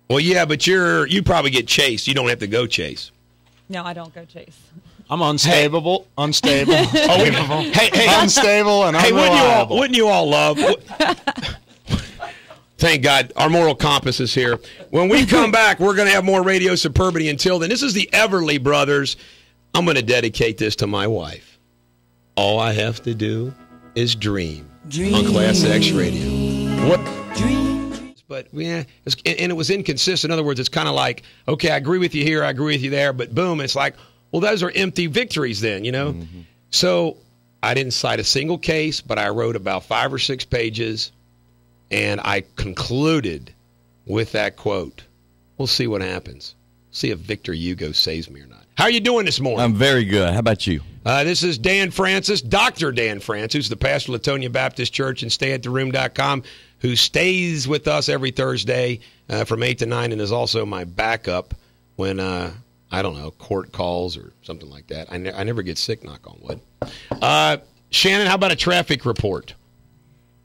Well, yeah, but you probably get chased. You don't have to go chase. No, I don't go chase. I'm unstable. Unstable. Hey, unstable and hey, unreliable. wouldn't you all love? Thank God, our moral compass is here. When we come back, we're going to have more Radio Superbity. Until then, this is the Everly Brothers. I'm going to dedicate this to my wife. All I have to do is Dream on ClassX Radio. What? But yeah, and it was inconsistent. In other words, it's kind of like, okay, I agree with you here, I agree with you there, but boom, it's like, well, those are empty victories then, you know? Mm-hmm. So I didn't cite a single case, but I wrote about 5 or 6 pages, and I concluded with that quote. We'll see what happens. See if Victor Hugo saves me or not. How are you doing this morning? I'm very good. How about you? This is Dan Francis, Dr. Dan Francis, who's the pastor of Latonia Baptist Church and StayAtTheRoom.com, who stays with us every Thursday from 8 to 9 and is also my backup when, I don't know, court calls or something like that. I never get sick, knock on wood. Shannon, how about a traffic report?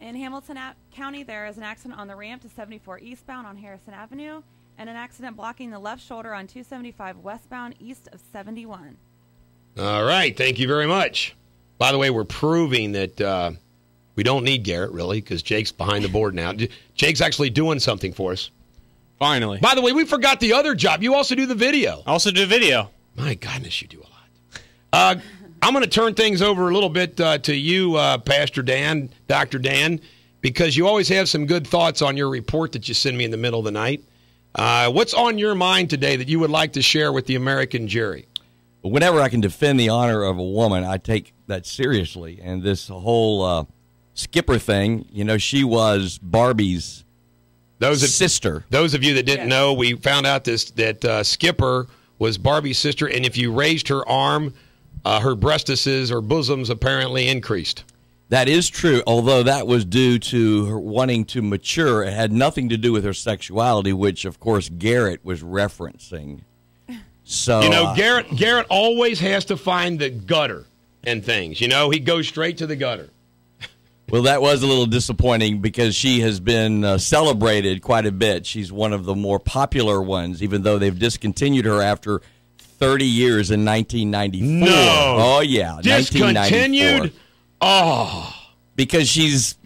In Hamilton County, there is an accident on the ramp to 74 eastbound on Harrison Avenue and an accident blocking the left shoulder on 275 westbound east of 71. All right. Thank you very much. By the way, we're proving that we don't need Garrett, really, because Jake's behind the board now. Jake's actually doing something for us. Finally. By the way, we forgot the other job. You also do the video. I also do video. My goodness, you do a lot. I'm going to turn things over a little bit to you, Pastor Dan, Dr. Dan, because you always have some good thoughts on your report that you send me in the middle of the night. What's on your mind today that you would like to share with the American jury? Whenever I can defend the honor of a woman, I take that seriously. And this whole thing, you know, she was Barbie's sister. Those of you that didn't know, we found out that Skipper was Barbie's sister, and if you raised her arm, her breastises or bosoms apparently increased. That is true, although that was due to her wanting to mature. It had nothing to do with her sexuality, which, of course, Garrett was referencing. So, you know, Garrett always has to find the gutter and things. You know, he goes straight to the gutter. Well, that was a little disappointing because she has been celebrated quite a bit. She's one of the more popular ones, even though they've discontinued her after 30 years in 1994. No. Oh, yeah. Discontinued? Oh. Because she's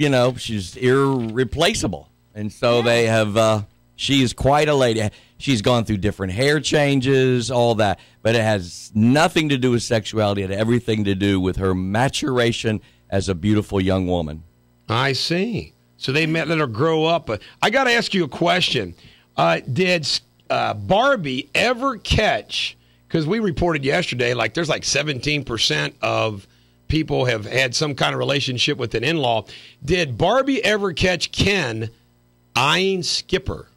irreplaceable. And so they have, she is quite a lady. She's gone through different hair changes, all that. But it has nothing to do with sexuality. It had everything to do with her maturation as a beautiful young woman. I see. So they let her grow up. I got to ask you a question. Did Barbie ever catch, because we reported yesterday, like there's like 17% of people have had some kind of relationship with an in-law. Did Barbie ever catch Ken eyeing Skipper?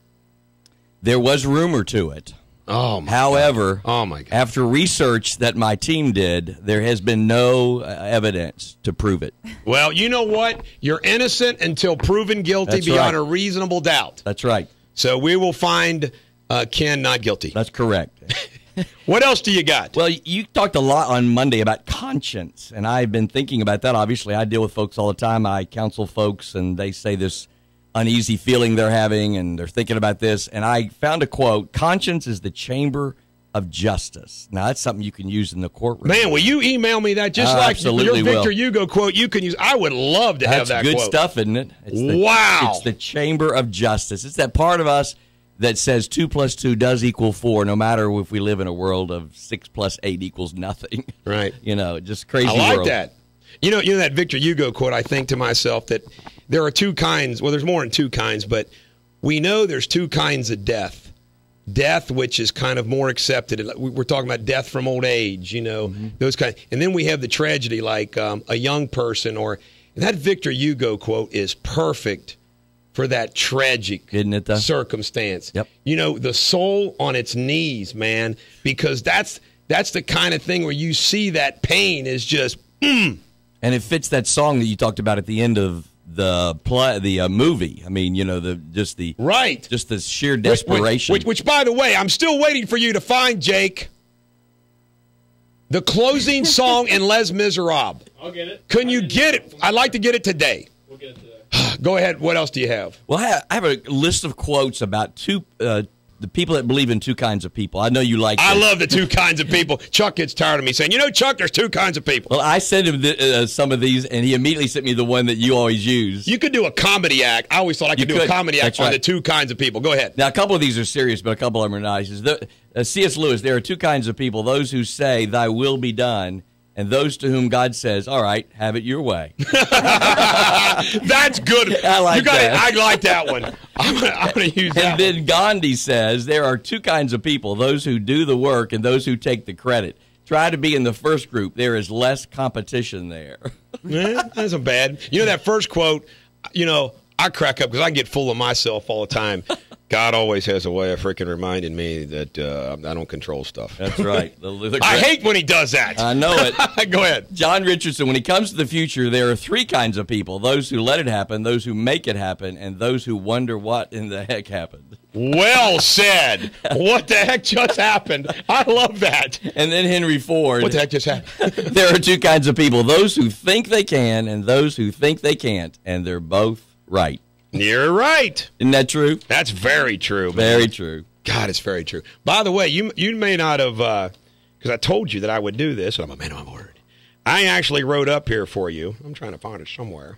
There was rumor to it. Oh, my However, God. Oh my God. After research that my team did, there has been no evidence to prove it. Well, you know what? You're innocent until proven guilty beyond a reasonable doubt. That's right. So we will find Ken not guilty. That's correct. What else do you got? Well, you talked a lot on Monday about conscience, and I've been thinking about that. Obviously, I deal with folks all the time. I counsel folks, and they say this uneasy feeling they're having, and they're thinking about this. And I found a quote: conscience is the chamber of justice. Now, that's something you can use in the courtroom. Man, will you email me that? Just like your Victor will. Hugo quote you can use. I would love to have that That's good quote. stuff, isn't it? Wow. It's the chamber of justice. It's that part of us that says 2 + 2 does equal 4, no matter if we live in a world of 6 + 8 equals nothing. Right. You know, just crazy I like world. that. You know that Victor Hugo quote, I think to myself that there are two kinds. Well, there's more than two kinds, but we know there's two kinds of death. Death, which is kind of more accepted. We're talking about death from old age, you know, those kind. And then we have the tragedy like a young person and that Victor Hugo quote is perfect for that tragic Isn't it, though? circumstance. Yep. You know, the soul on its knees, man, because that's the kind of thing where you see that pain is just, And it fits that song that you talked about at the end of the movie. I mean, you know, just the sheer desperation. Which, by the way, I'm still waiting for you to find, Jake, the closing song in Les Miserables. I'll get it. Can you get it? I'd like to get it today. We'll get it today. Go ahead. What else do you have? Well, I have a list of quotes about the people that believe in two kinds of people. I know you like I this. love the two kinds of people. Chuck gets tired of me saying, Chuck, there's two kinds of people. Well, I sent him some of these, and he immediately sent me the one that you always use. You could do a comedy act. I always thought I could do a comedy act on the two kinds of people. Go ahead. Now, a couple of these are serious, but a couple of them are not. He says, C.S. Lewis, there are two kinds of people, those who say, thy will be done, and those to whom God says, all right, have it your way. That's good. I like that. I like that one. I'm gonna use that. And then Gandhi says there are two kinds of people, those who do the work and those who take the credit. Try to be in the first group. There is less competition there. That isn't bad. You know, that first quote, I crack up because I get full of myself all the time. God always has a way of freaking reminding me that I don't control stuff. That's right. I hate when he does that. I know it. Go ahead. John Richardson, when it comes to the future, there are three kinds of people. Those who let it happen, those who make it happen, and those who wonder what in the heck happened. Well said. What the heck just happened? I love that. And then Henry Ford. What the heck just happened? There are two kinds of people, those who think they can and those who think they can't, and they're both right. You're right. Isn't that true? That's very true. Man. Very true. God, it's very true. By the way, you may not have, because I told you that I would do this, and I'm a man of my word. I actually wrote up here for you. I'm trying to find it somewhere.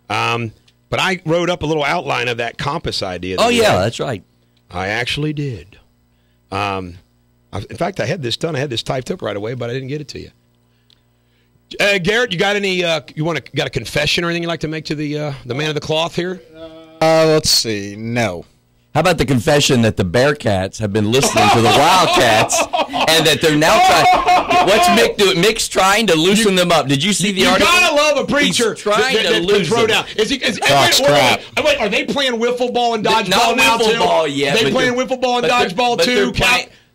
But I wrote up a little outline of that compass idea. Oh, yeah, that's right. I actually did. In fact, I had this done. I had this typed up right away, but I didn't get it to you. Garrett, you got any? Got a confession or anything you'd like to make to the man of the cloth here? Let's see. No. How about the confession that the Bearcats have been listening to the Wildcats and that they're now trying? What's Mick doing? Mick's trying to loosen them up. Did you see the article? You gotta love a preacher. He's trying to lose throw them. down. Wait, are they playing wiffle ball and dodgeball Not now wiffle too? ball yet. They playing wiffle ball and dodgeball too.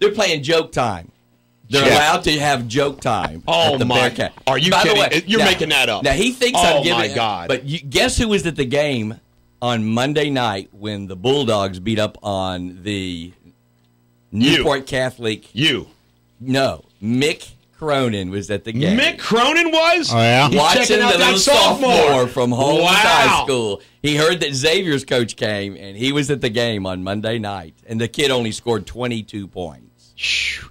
They're playing joke time. They're allowed to have joke time. Oh at the my! Bearcat. Are you By kidding? The way, You're making that up. Now he thinks I'm giving. Oh my God! But guess who was at the game on Monday night when the Bulldogs beat up on the Newport Catholic? No, Mick Cronin was at the game. Mick Cronin was? Oh, yeah? Watching the little sophomore from Holmes Wow. High School. He heard that Xavier's coach came, and he was at the game on Monday night. And the kid only scored 22 points.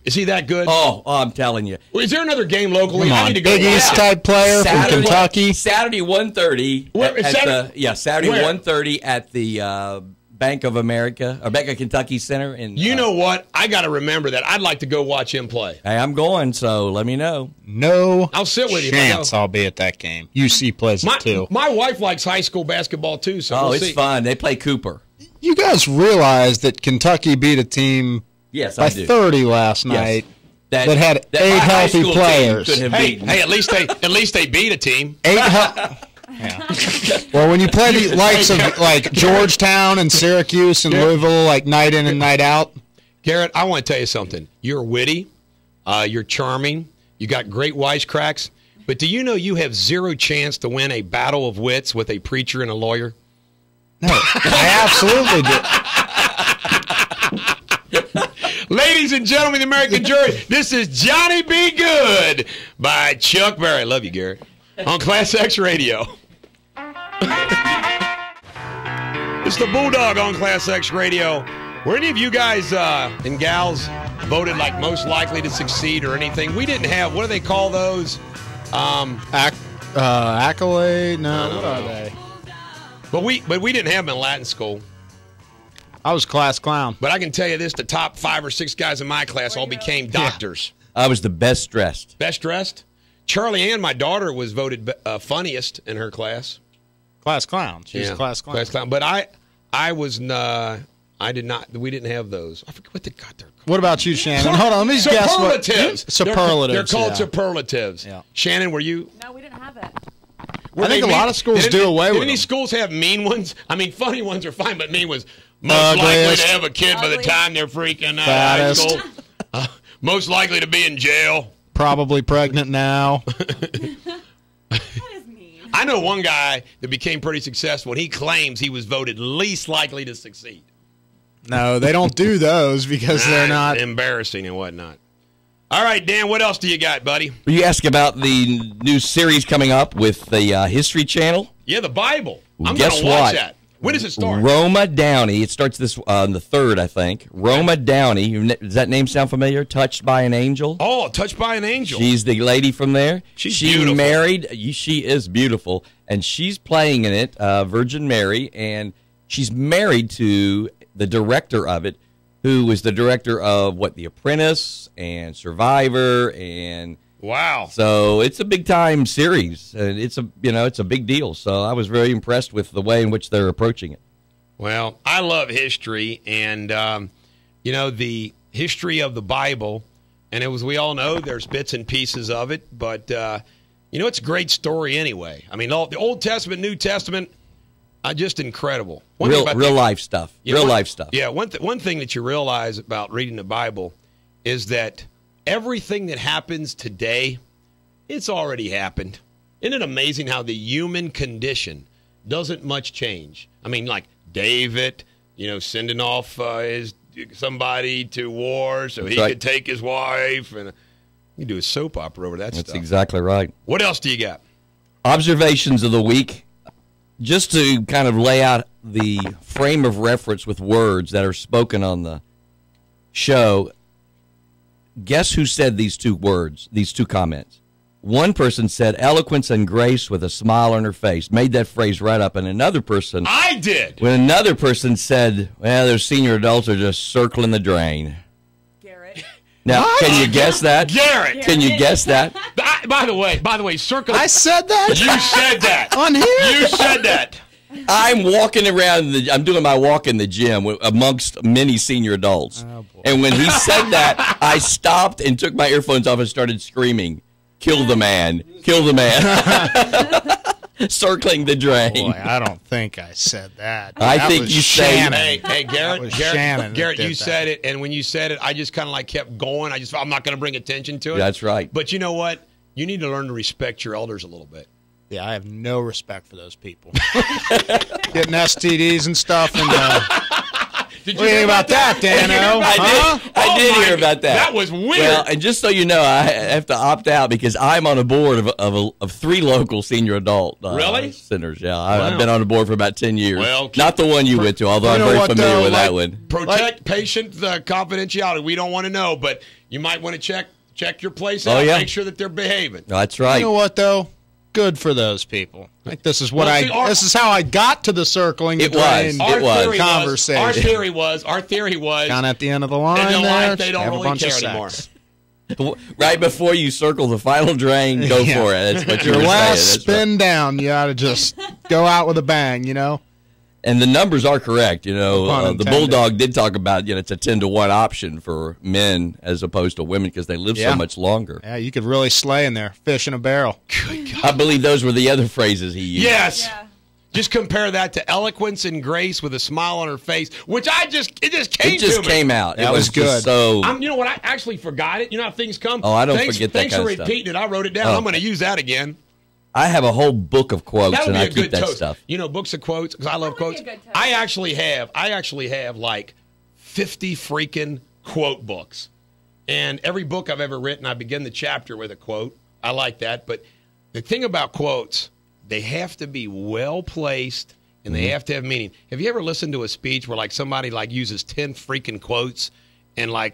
Is he that good? Oh, I'm telling you. Well, is there another game locally? Come on, I need to go. Big East type player from Kentucky. Saturday 1:30. Saturday Where? 1:30 at the Bank of America or Bank of Kentucky Center. You know what? I got to remember that. I'd like to go watch him play. Hey, I'm going, so let me know. No, I'll sit with you. Chance I'll be at that game. UC plays it too. My wife likes high school basketball too, so we'll it's see. fun. They play Cooper. You guys realize that Kentucky beat a team Yes, by I do. 30 last night That had my 8 high healthy school team players. could have beaten. Hey, at least they beat a team. 8 Yeah. Well, when you play the likes of like Georgetown and Syracuse and Louisville, like night in and night out. Garrett, I want to tell you something. You're witty, you're charming, you got great wisecracks, but do you know you have zero chance to win a battle of wits with a preacher and a lawyer? No, I absolutely do. Ladies and gentlemen, the American jury, this is Johnny Be Good by Chuck Berry. Love you, Garrett. On ClassX Radio. It's the Bulldog on ClassX Radio. Were any of you guys and gals voted like most likely to succeed or anything? We didn't have, what do they call those? Accolade? No, what are they? But we didn't have them in Latin school. I was class clown. But I can tell you this, the top 5 or 6 guys in my class all became doctors. I was the best dressed. Best dressed? Charlie Ann, my daughter, was voted funniest in her class. Class clown. She's class clown. Class clown. But I was I did not. We didn't have those. I forget what they got there. What about you, Shannon? Hold on, let me guess what. Superlatives. Superlatives. They're called yeah. superlatives. Yeah. Shannon, were you? No, we didn't have it. Were I think they a lot of schools do away with Did any them. schools have mean ones? I mean, funny ones are fine, but mean ones most likely to have a kid by the time they're freaking out of high Fattest. school. Most likely to be in jail. Probably pregnant now. That is mean. I know one guy that became pretty successful, and he claims he was voted least likely to succeed. No, they don't do those because they're not. Embarrassing and whatnot. All right, Dan, what else do you got, buddy? You ask about the new series coming up with the History Channel. Yeah, the Bible. I'm Guess going to watch what? that. When does it start? Roma Downey. It starts this on the 3rd, I think. Roma Downey. Does that name sound familiar? Touched by an Angel. Oh, Touched by an Angel. She's the lady from there. She's she beautiful. Married. She is beautiful, and she's playing in it, Virgin Mary, and she's married to the director of it, who was the director of The Apprentice and Survivor and Wow. So it's a big time series, and it's a big deal. So I was very impressed with the way in which they're approaching it. Well, I love history, and the history of the Bible, and we all know there's bits and pieces of it, but it's a great story anyway. I mean, the Old Testament, New Testament, just incredible. Real life stuff. Life stuff. Yeah. One thing that you realize about reading the Bible is that everything that happens today, it's already happened. Isn't it amazing how the human condition doesn't much change? I mean, like David, sending off somebody to war so he could take his wife, and you do a soap opera over that stuff. That's exactly right. What else do you got? Observations of the week, just to kind of lay out the frame of reference with words that are spoken on the show. Guess who said these two comments? One person said eloquence and grace with a smile on her face, made that phrase right up, and another person... I did! When another person said, well, those senior adults are just circling the drain. Garrett. Now, can you guess that? Garrett! Can you guess that? By the way, circle... I said that? You said that! On here? You said that! I'm walking around, I'm doing my walk in the gym amongst many senior adults. Oh, boy. And when he said that, I stopped and took my earphones off and started screaming, kill the man, kill the man. Circling the drain. Boy, I don't think I said that. I That think was you said... Hey, Garrett, Shannon Garrett, that you did said that. it, and when you said it, I just kind of kept going. I'm not going to bring attention to it. That's right. But you know what? You need to learn to respect your elders a little bit. Yeah, I have no respect for those people. Getting STDs and stuff. And Did what do you think about that, Dano? I did hear about that. That was weird. Well, and just so you know, I have to opt out because I'm on a board of 3 local senior adult centers. Yeah, I've been on the board for about 10 years. Well, not the one you went to, although I'm know very what, familiar though, with that like- one. Protect patient confidentiality. We don't want to know, but you might want to check your place out. Oh, yeah. Make sure that they're behaving. That's right. You know what, though? Good for those people. Like this is what this is how I got to the circling the It was. drain It was. conversation. Our theory was Kind of at the end of the line in there. life, they don't have a really bunch of care anymore. sex. Right before you circle the final drain, go Yeah. for it. That's what you Your were last saying. That's spin right. down, you ought to just go out with a bang, And the numbers are correct. Pun The intended. Bulldog did talk about, it's a 10-to-1 option for men as opposed to women because they live Yeah. so much longer. Yeah, you could really slay in there. Fish in a barrel. I believe those were the other phrases he used. Yes. Yeah. Just compare that to eloquence and grace with a smile on her face, which it just came It just to me. came out. That it was just good. So You know what? I actually forgot it. You know how things come? Oh, I don't Thanks, forget that Thanks kind for of stuff. repeating it. I wrote it down. Oh. I'm going to use that again. I have a whole book of quotes, That would and be I a keep good that toast. stuff. Books of quotes, because I love That would quotes. be a good toast. I actually have like 50 freaking quote books. And every book I've ever written, I begin the chapter with a quote. I like that. But the thing about quotes, they have to be well placed and they have to have meaning. Have you ever listened to a speech where somebody uses 10 freaking quotes in a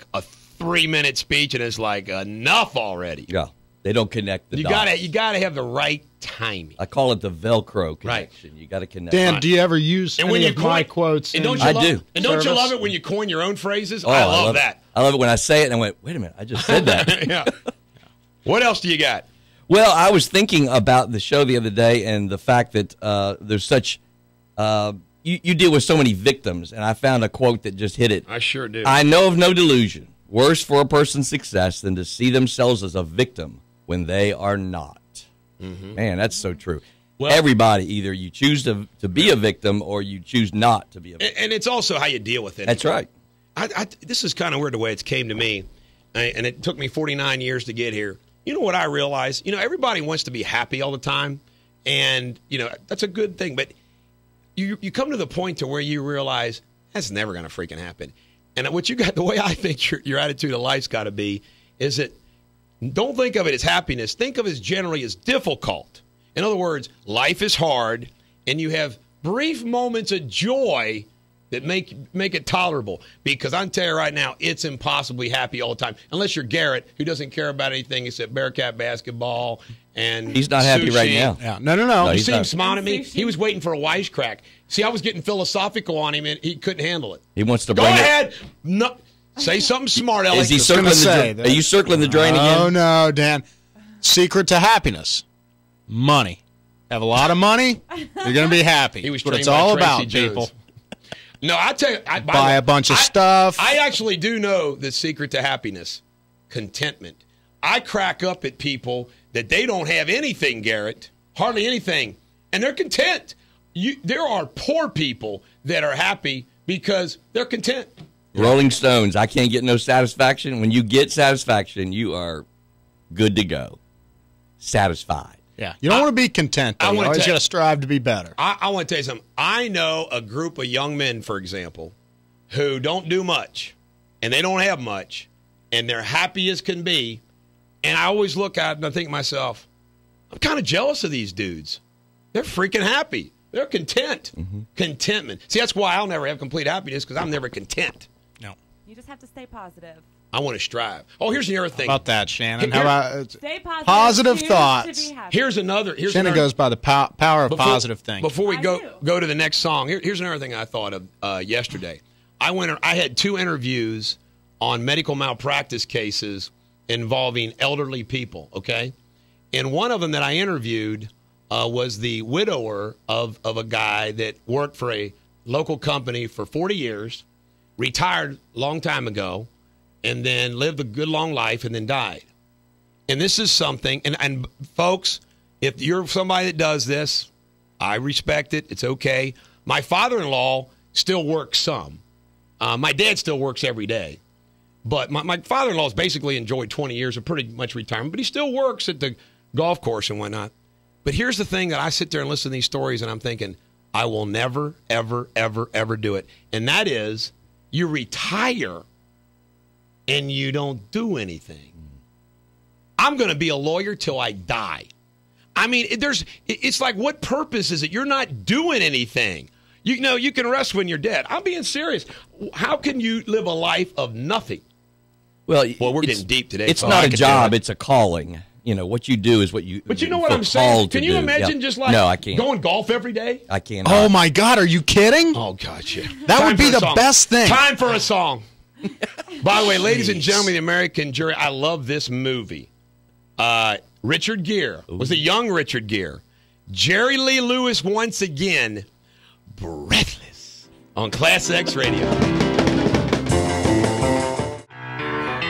3-minute speech and it's enough already? Yeah, they don't connect the You dots. gotta have the right timing. I call it the Velcro Right. connection. You got to connect. Dan, do you ever use And any when you of my coin- quotes? And don't in you I do. love, and don't you service? love it when you coin your own phrases? Oh, I love that. I love it when I say it and I went, wait a minute, I just said that. Yeah. What else do you got? Well, I was thinking about the show the other day and the fact that there's such you deal with so many victims, and I found a quote that just hit it. I sure do. I know of no delusion worse for a person's success than to see themselves as a victim when they are not. Man, that's so true. Well- Everybody, either you choose to be a victim or you choose not to be a victim. And it's also how you deal with it. That's right. This is kind of weird the way it's came to me, and it took me 49 years to get here. You know what I realized? Everybody wants to be happy all the time, and that's a good thing. But you come to the point to where you realize that's never going to freaking happen. And what you got, the way I think your attitude of life's got to be, is that don't think of it as happiness. Think of it as generally as difficult. In other words, life is hard, and you have brief moments of joy that make it tolerable. Because I'm telling you right now, it's impossible to be happy all the time. Unless you're Garrett, who doesn't care about anything except Bearcat basketball and He's not happy sushi. right now. Yeah. No. No, You he's see him not. smiling at me? He was waiting for a wisecrack. See, I was getting philosophical on him, and he couldn't handle it. He wants to Go bring it. ahead. No, say something smart, Alex. Is he Just gonna circling say the that- Are you circling the drain again? Oh, no, Dan. Secret to happiness. Money. Have a lot of money, you're going to be happy. He was what it's trained by all Tracy about, Jones. people. No, I tell you, Buy a bunch of stuff. I actually do know the secret to happiness: contentment. I crack up at people that they don't have anything, Garrett, hardly anything, and they're content. There are poor people that are happy because they're content. Rolling Stones, I can't get no satisfaction. When you get satisfaction, you are good to go. Satisfied. Yeah, you don't want to be content, though. You always got to strive to be better. I want to tell you something. I know a group of young men, for example, who don't do much, and they don't have much, and they're happy as can be, and I always look at it and I think to myself, I'm kind of jealous of these dudes. They're freaking happy. They're content. Mm-hmm. Contentment. See, that's why I'll never have complete happiness, because I'm never content. No. You just have to stay positive. I want to strive. Oh, here's the other thing. How about that, Shannon? How about stay positive? Positive thoughts. Here's another. Shannon goes by the power of positive thinking. Before we go to the next song, here's another thing I thought of yesterday. I had 2 interviews on medical malpractice cases involving elderly people. Okay, and one of them that I interviewed was the widower of a guy that worked for a local company for 40 years, retired a long time ago, and then lived a good long life and then died. And this is something, and folks, if you're somebody that does this, I respect it. It's okay. My father-in-law still works some. My dad still works every day. But my father-in-law's basically enjoyed 20 years of pretty much retirement, but he still works at the golf course and whatnot. But here's the thing that I sit there and listen to these stories, and I'm thinking, I will never, ever, ever, ever do it. And that is, you retire and you don't do anything. I'm going to be a lawyer till I die. I mean, it's like, what purpose is it? You're not doing anything. You know, you can rest when you're dead. I'm being serious. How can you live a life of nothing? Well, we're getting deep today. It's not a job; it's a calling. You know, what you do is what you. But you know what I'm saying? Can you imagine just like no, I can't. Going golf every day? I can't. Oh my God, are you kidding? Oh gosh, yeah. That would be the best thing. Time for a song. By the way, ladies and gentlemen, the American jury, I love this movie. Richard Gere was a young Richard Gere. Jerry Lee Lewis once again, Breathless, on ClassX Radio.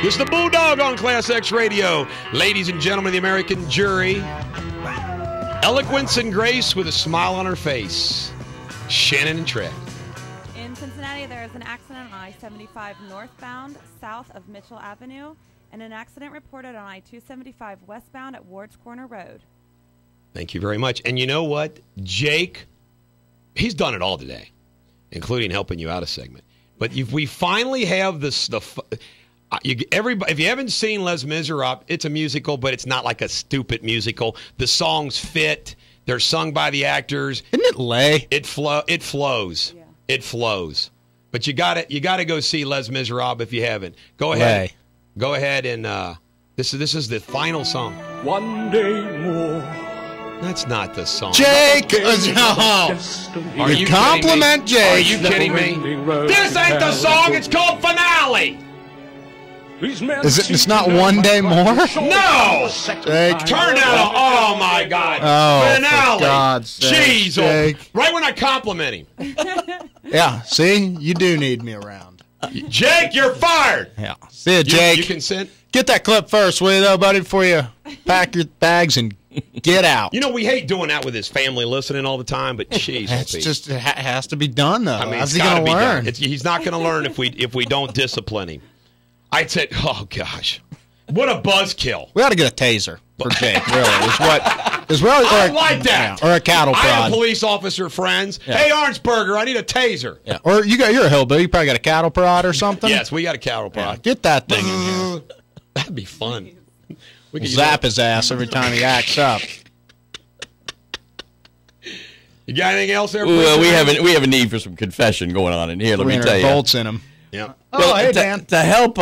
This is the Bulldog on ClassX Radio. Ladies and gentlemen, the American jury, eloquence and grace with a smile on her face, Shannon and Trev. In Cincinnati, there is an accident on I-75 northbound, south of Mitchell Avenue, and an accident reported on I-275 westbound at Ward's Corner Road. Thank you very much. And you know what? Jake, he's done it all today, including helping you out a segment. But if we finally have this, if you haven't seen Les Miserables, it's a musical, but it's not like a stupid musical. The songs fit. They're sung by the actors. Isn't it lay? It flows. Yeah. It flows. But you got to go see Les Miserables if you haven't. Go ahead. Lay. Go ahead and this is the final song. One day more. That's not the song. Jake! Are you compliment Jake. Are you kidding me? This ain't the song. It's called Finale. It's not One Day More? No! Jake. Turn down. Oh, my God. Oh, Finale. for God's sake, Jeez. Jake. Right when I compliment him. Yeah, see? You do need me around. Jake, you're fired. Yeah. See ya, Jake. You consent? Get that clip first, will you, though, buddy, before you pack your bags and get out. You know, we hate doing that with his family listening all the time, but jeez. It has to be done, though. I mean, how's he going to learn? He's not going to learn if we don't discipline him. I'd say, oh, gosh. What a buzzkill. We ought to get a taser for Jake, really. I like that. Or a cattle prod. I have police officer friends. Yeah. Hey, Arnsberger, I need a taser. Yeah. Or you're a hillbilly. You probably got a cattle prod or something. Yes, we got a cattle prod. Yeah, get that thing in here. That'd be fun. We could zap his ass every time he acts up. You got anything else there? Well, we have a need for some confession going on in here. Let me tell you. Bolts in him. Yeah. Oh, hey, Dan. To help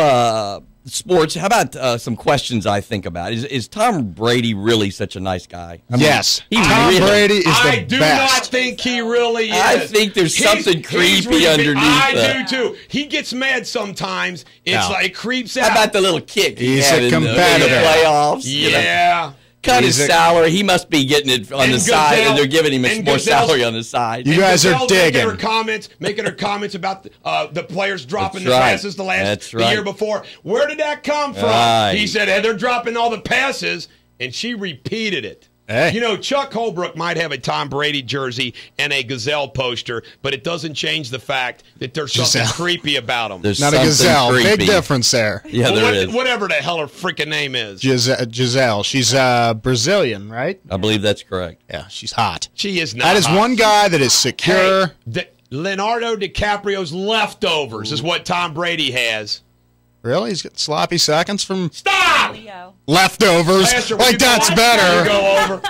sports, how about some questions I think about? Is Tom Brady really such a nice guy? I mean, Yes. Tom Brady is the I do best. not think he really is. I think there's something creepy underneath I that. do too. He gets mad sometimes. It's Yeah. like it creeps out. How about the little kick he He's had a in the competitor. playoffs? You know? Yeah. Cut his He's a- salary. He must be getting it on And the side, Gazelle- and they're giving him and more Gazelle's- salary on the side. You guys are Gazelle's digging. Making her comments about the players dropping That's the right. passes That's the right. year before. Where did that come from? Right. He said, hey, they're dropping all the passes, and she repeated it. Hey. You know, Chuck Holbrook might have a Tom Brady jersey and a Gazelle poster, but it doesn't change the fact that there's something Giselle. creepy about them. There's Not a something gazelle. creepy. Big difference there. Yeah, there is. Whatever the hell her freaking name is. Giselle. She's Brazilian, right? I believe that's correct. Yeah, she's hot. She is not. That is hot. one guy that is secure. Hey, Leonardo DiCaprio's leftovers is what Tom Brady has. Really? He's got sloppy seconds from Stop! Leo. leftovers. Pastor, will Like, you go- that's Will better. you go over?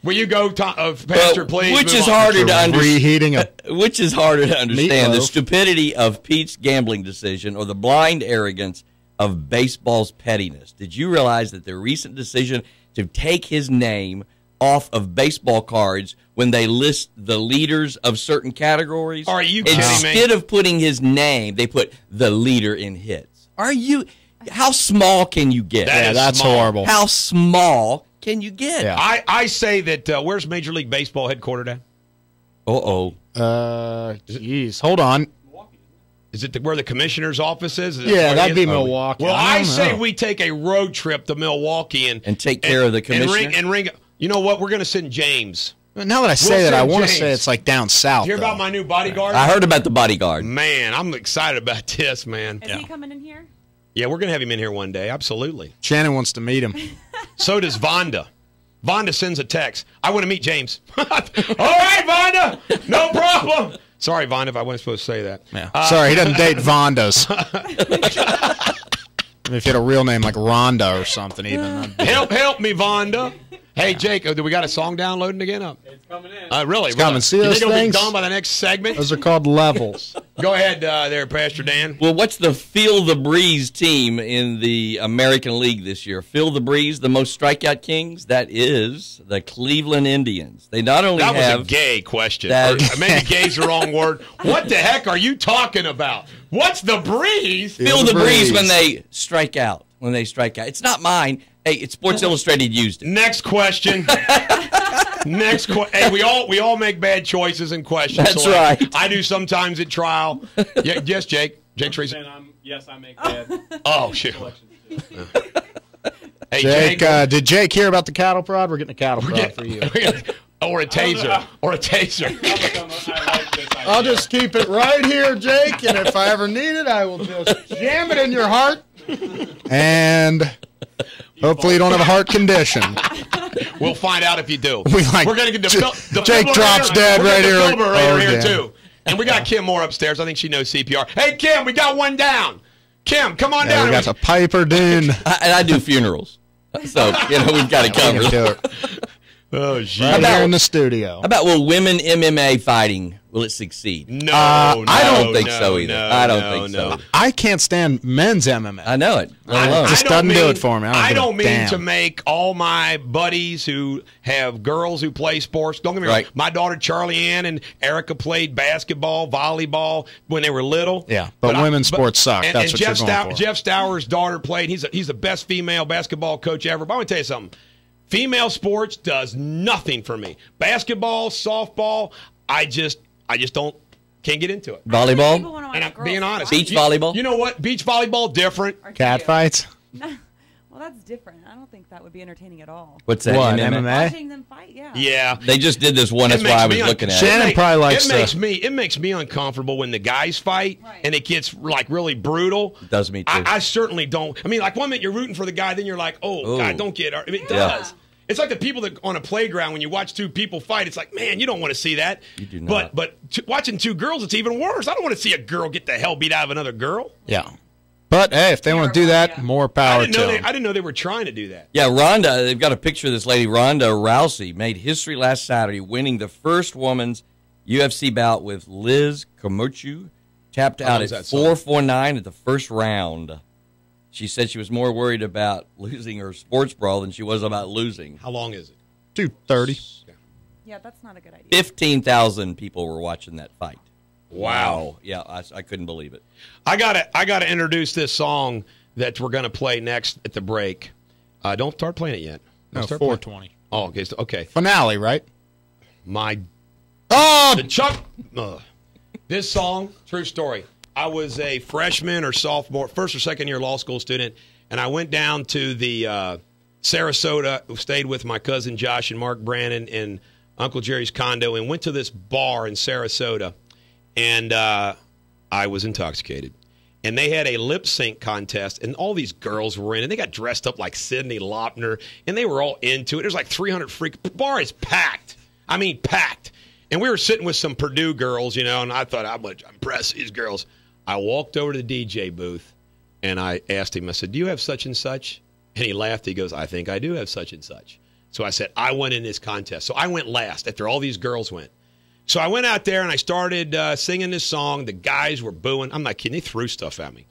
Will you go, Pastor, please? Which move is on. harder to understand? Reheating a Which is harder to understand, the Meatloaf. stupidity of Pete's gambling decision or the blind arrogance of baseball's pettiness? Did you realize that the recent decision to take his name off of baseball cards when they list the leaders of certain categories? Are you kidding me? Instead of putting his name, they put the leader in hits. Are you? How small can you get? That is that's small. horrible. How small can you get? Yeah. I say that, where's Major League Baseball headquartered at? Uh-oh. Jeez, hold on. Is it where the commissioner's office is? Is it Yeah, where that'd he be is? Milwaukee. Well, I don't say know. we take a road trip to Milwaukee and take care of the commissioner? And ring. You know what? We're going to send James. But now that I say We'll that, I send want to James. say it's like down south. Hear though. about my new bodyguard? I heard about the bodyguard. Man, I'm excited about this, man. Is he coming in here? Yeah, we're going to have him in here one day. Absolutely. Shannon wants to meet him. So does Vonda. Vonda sends a text. I want to meet James. All right, Vonda. No problem. Sorry, Vonda, if I wasn't supposed to say that. Yeah. Sorry, he doesn't date Vondas. If he had a real name like Rhonda or something, even. Help me, Vonda. Hey, Jake, do we got a song downloading again? It's coming in. Really? coming. See you those think it'll be things? done by the next segment? Those are called levels. Go ahead there, Pastor Dan. Well, what's the Feel the Breeze team in the American League this year? Feel the Breeze, the most strikeout kings? That is the Cleveland Indians. They not only That have was a gay question. that- Or maybe gay's the wrong word. What the heck are you talking about? What's the breeze? Feel the breeze when they strike out. When they strike out. It's not mine. Hey, it's Sports Illustrated used it. Next question. Hey, we all make bad choices in questions. That's right. I do sometimes at trial. Yeah, yes, Jake. Jake Tracy. Yes, I make bad Oh, shoot. selections too. Hey, Jake, Jake. did Jake hear about the cattle prod? We're getting a cattle prod for you. Or a taser. Or a taser. I like this idea. I'll just keep it right here, Jake, and if I ever need it, I will just jam it in your heart. And hopefully you don't have a heart condition. We'll find out if you do. We like- We're going to get the Jake drops dead we're right gonna here. get the defibrillator Oh, here, damn. too. And we got Kim Moore upstairs. I think she knows CPR. Hey, Kim, we got one down. Kim, come on Yeah, down. we got the Piper Dune. And I do funerals. So, we've got it covered. Do it. Oh, shit. Right here in the studio. How about will women MMA fighting, will it succeed? No, I don't think so either. I don't think so. I can't stand men's MMA. I know it. Let alone. Just don't doesn't do it for me. I don't give a mean damn. to make all my buddies who have girls who play sports. Don't get me wrong. Right. My daughter Charlie Ann and Erica played basketball, volleyball when they were little. Yeah, but women's sports suck. And, That's and what Jeff you're going for. Jeff Stauer's daughter played. He's the best female basketball coach ever. But I want to tell you something. Female sports does nothing for me. Basketball, softball, I just can't get into it. Volleyball? People wanna watch And I'm girls being honest. fight. Beach volleyball? You know what? Beach volleyball different. Or Cat cute. fights? Well, that's different. I don't think that would be entertaining at all. What's that? What, MMA? MMA? Watching them fight, yeah. Yeah. They just did this one. That's It why I makes was me looking at Shannon it. probably likes it makes me uncomfortable when the guys fight Right. and it gets like really brutal. It does me too. I certainly don't. I mean, like one minute you're rooting for the guy, then you're like, oh Ooh. God, don't get. I mean, it Yeah. does. It's like the people that on a playground when you watch two people fight. It's like, man, you don't want to see that. You do not. But watching two girls, it's even worse. I don't want to see a girl get the hell beat out of another girl. Yeah. But, hey, if they want to do that, more I power didn't to know them. I didn't know they were trying to do that. Yeah, Ronda, they've got a picture of this lady, Ronda Rousey, made history last Saturday, winning the first women's UFC bout with Liz Camacho, tapped out love at that song. 4-4-9 at the first round. She said she was more worried about losing her sports brawl than she was about losing. How long is it? 2:30. Yeah, that's not a good idea. 15,000 people were watching that fight. Wow. Yeah, I couldn't believe it. I gotta introduce this song that we're gonna play next at the break. Don't start playing it yet. No, Start 4:20. Oh, okay. Okay. Finale, right? The Chuck. This song, true story. I was a freshman or sophomore, first or second year law school student, and I went down to the Sarasota, stayed with my cousin Josh and Mark Brannon in Uncle Jerry's condo, and went to this bar in Sarasota, and I was intoxicated. And they had a lip sync contest, and all these girls were in, and they got dressed up like Cyndi Lauper, and they were all into it. There's like 300 freak. The bar is packed. I mean, packed. And we were sitting with some Purdue girls, you know, and I thought, I'm going to impress these girls. I walked over to the DJ booth, and I asked him, I said, do you have such and such? And he laughed. He goes, I think I do have such and such. So I said, I went in this contest. So I went last after all these girls went. So I went out there and I started singing this song. The guys were booing. I'm not kidding. They threw stuff at me.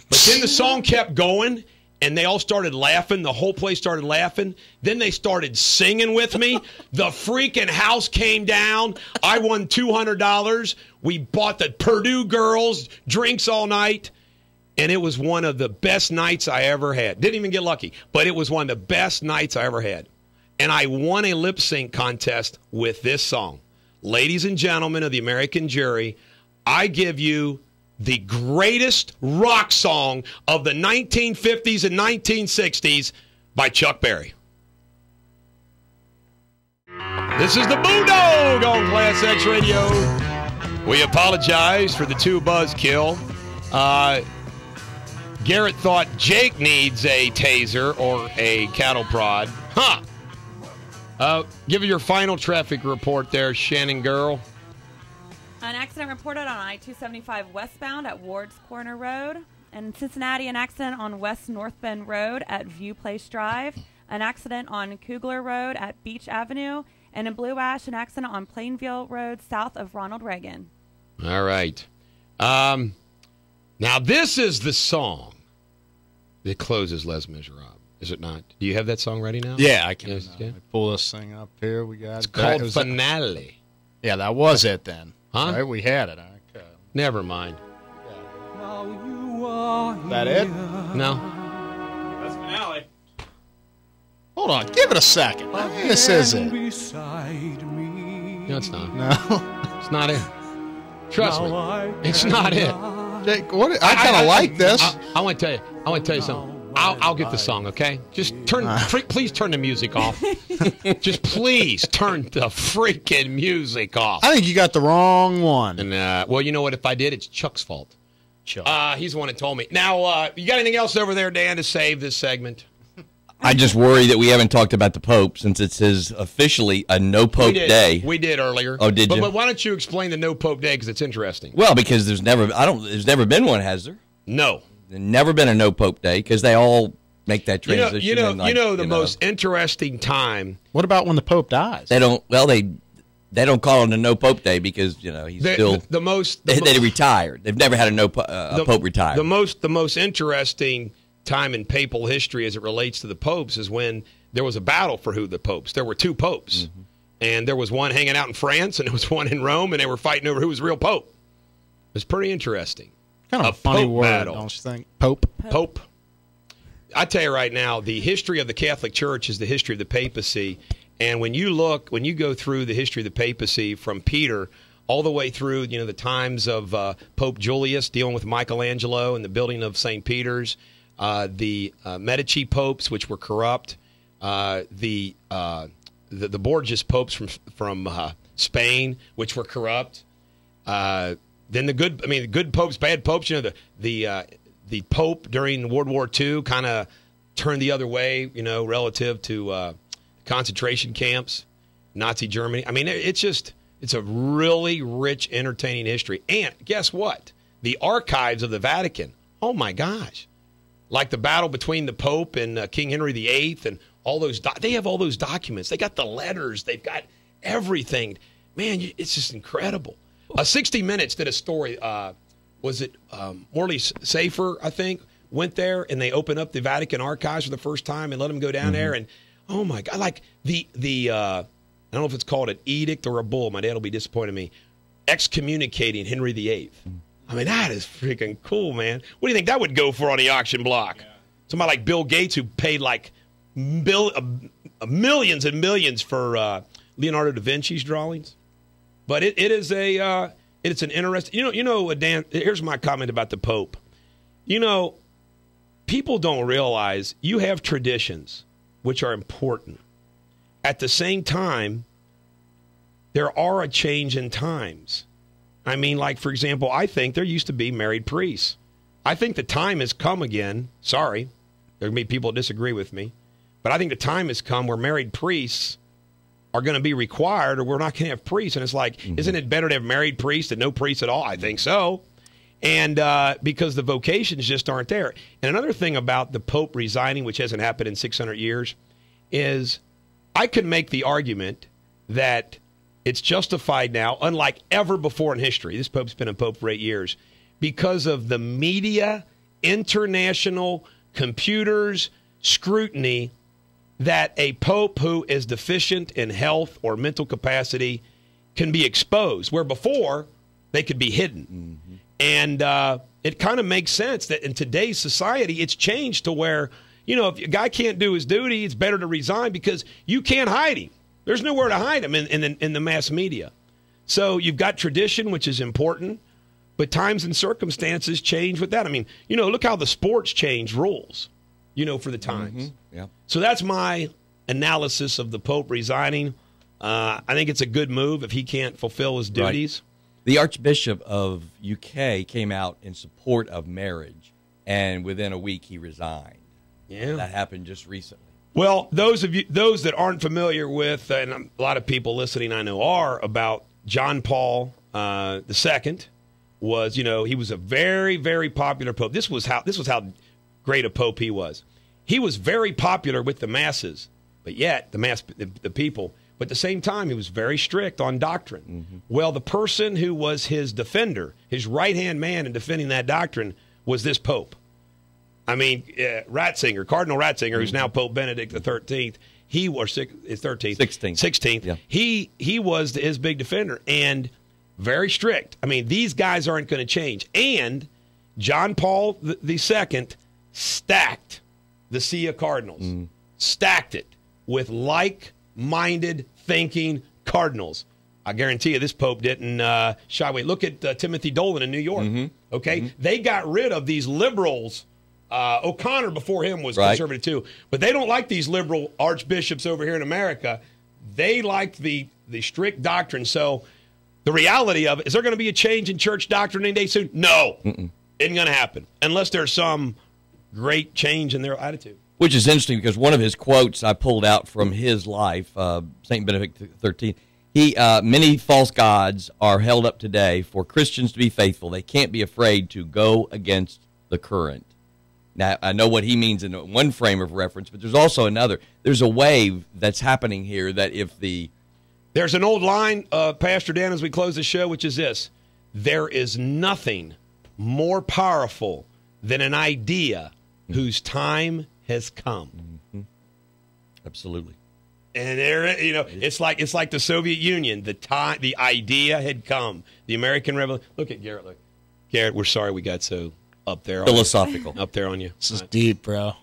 But then the song kept going, and they all started laughing. The whole place started laughing. Then they started singing with me. The freaking house came down. I won $200. We bought the Purdue girls drinks all night. And it was one of the best nights I ever had. Didn't even get lucky, but it was one of the best nights I ever had. And I won a lip sync contest with this song. Ladies and gentlemen of the American jury, I give you the greatest rock song of the 1950s and 1960s by Chuck Berry. This is the Bulldog on ClassX Radio. We apologize for the two buzzkill. Garrett thought Jake needs a taser or a cattle prod. Huh. Give your final traffic report there, Shannon Girl. An accident reported on I-275 westbound at Ward's Corner Road. In Cincinnati, an accident on West North Bend Road at View Place Drive. An accident on Kugler Road at Beach Avenue. And in Blue Ash, an accident on Plainville Road south of Ronald Reagan. All right. Now, this is the song that closes Les Miserables. Is it not? Do you have that song ready now? Yeah, I can Yes, yeah. pull this thing up here. We got It's called Finale. Yeah, that was it then. Huh? Right, we had it. Never mind. Is that it? No. That's finale. Hold on, give it a second. This is it. No, it's not. No. It's not it. Trust me. It's not it. Jake, what? I kind of like this. I want to tell you something. I'll get the song, okay? Just please turn the music off. Just please turn the freaking music off. I think you got the wrong one. And well, you know what? If I did, it's Chuck's fault. Chuck. He's the one that told me. Now, you got anything else over there, Dan, to save this segment? I just worry that we haven't talked about the Pope since it says officially a no Pope day. We did earlier. Oh, did you? But why don't you explain the no Pope day, because it's interesting. Well, because there's never been one, has there? No. There's never been a no Pope day because they all make that transition. You know the most interesting time. What about when the Pope dies? They don't. Well, they don't call it a no Pope day because he's still they retired. They've never had a Pope retire. The most interesting time in papal history as it relates to the popes is when there was a battle for who the popes. There were two popes, and there was one hanging out in France, and there was one in Rome, and they were fighting over who was the real pope. It was pretty interesting. Kind of a funny word, battle. Don't you think? Pope. I tell you right now, the history of the Catholic Church is the history of the papacy. And when you go through the history of the papacy from Peter all the way through, the times of Pope Julius dealing with Michelangelo and the building of St. Peter's, the Medici popes, which were corrupt, the Borgias popes from Spain, which were corrupt. Then the good popes, bad popes. The Pope during World War II kind of turned the other way, relative to concentration camps, Nazi Germany. I mean, it's a really rich, entertaining history. And guess what? The archives of the Vatican. Oh my gosh! Like the battle between the Pope and King Henry VIII, and all those. They have all those documents. They got the letters. They've got everything. Man, it's just incredible. 60 Minutes did a story. Was it Morley Safer, I think, went there and they opened up the Vatican archives for the first time and let them go down there. And, oh, my God, like the I don't know if it's called an edict or a bull. My dad will be disappointed in me. Excommunicating Henry VIII. I mean, that is freaking cool, man. What do you think that would go for on the auction block? Yeah. Somebody like Bill Gates who paid like millions and millions for Leonardo da Vinci's drawings. But it's an interesting, Dan, here's my comment about the Pope. People don't realize you have traditions which are important. At the same time, there are a change in times. I mean, like, for example, I think there used to be married priests. I think the time has come again. Sorry, there are going to be people that disagree with me. But I think the time has come where married priests are going to be required or we're not going to have priests. And it's like, isn't it better to have married priests than no priests at all? I think so. And because the vocations just aren't there. And another thing about the Pope resigning, which hasn't happened in 600 years, is I could make the argument that it's justified now, unlike ever before in history. This Pope's been a Pope for 8 years. Because of the media, international, computers, scrutiny, that a Pope who is deficient in health or mental capacity can be exposed, where before they could be hidden. And it kind of makes sense that in today's society, it's changed to where, if a guy can't do his duty, it's better to resign because you can't hide him. There's nowhere to hide him in the mass media. So you've got tradition, which is important, but times and circumstances change with that. I mean, look how the sports change rules, for the times. Yeah. So that's my analysis of the Pope resigning. I think it's a good move if he can't fulfill his duties. Right. The Archbishop of UK came out in support of marriage, and within a week he resigned. Yeah. That happened just recently. Well, those that aren't familiar with, and a lot of people listening I know are, about John Paul II was, he was a very, very popular pope. This was how great a pope he was. He was very popular with the masses, but yet the people. But at the same time, he was very strict on doctrine. Well, the person who was his defender, his right-hand man in defending that doctrine, was this pope. I mean, Ratzinger, Cardinal Ratzinger, who's now Pope Benedict the 13th, he was 16th. Yeah. He was his big defender and very strict. I mean, these guys aren't going to change. And John Paul II stacked the See of Cardinals, stacked it with like-minded thinking cardinals. I guarantee you this Pope didn't shy away. Look at Timothy Dolan in New York. Okay, they got rid of these liberals. O'Connor before him was conservative too, but they don't like these liberal archbishops over here in America. They like the strict doctrine. So the reality of it is, there going to be a change in church doctrine any day soon? No, isn't going to happen unless there's some great change in their attitude. Which is interesting because one of his quotes I pulled out from his life, St. Benedict XIII, many false gods are held up today for Christians to be faithful. They can't be afraid to go against the current. Now, I know what he means in one frame of reference, but there's also another. There's a wave that's happening here that There's an old line, Pastor Dan, as we close the show, which is this: there is nothing more powerful than an idea whose time has come. Absolutely. And it's like the Soviet Union. The idea had come. The American Revolution. Look at Garrett. Look, Garrett. We're sorry we got so up there. Philosophical. Up there on you. This is deep, bro.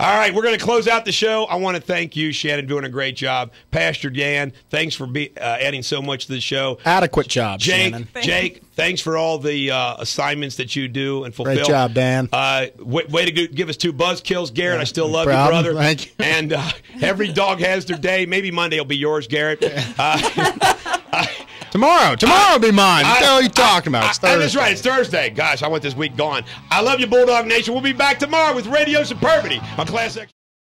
All right, we're going to close out the show. I want to thank you, Shannon, doing a great job. Pastor Dan, thanks for adding so much to the show. Adequate job, Shannon. Jake, thanks for all the assignments that you do and fulfill. Great job, Dan. Way to give us 2 buzz kills, Garrett. I still love you, brother. Thank you. And every dog has their day. Maybe Monday will be yours, Garrett. Tomorrow will be mine. What the hell are you talking about? It's Thursday. That's right. It's Thursday. Gosh, I want this week gone. I love you, Bulldog Nation. We'll be back tomorrow with Radio Superbity on ClassX.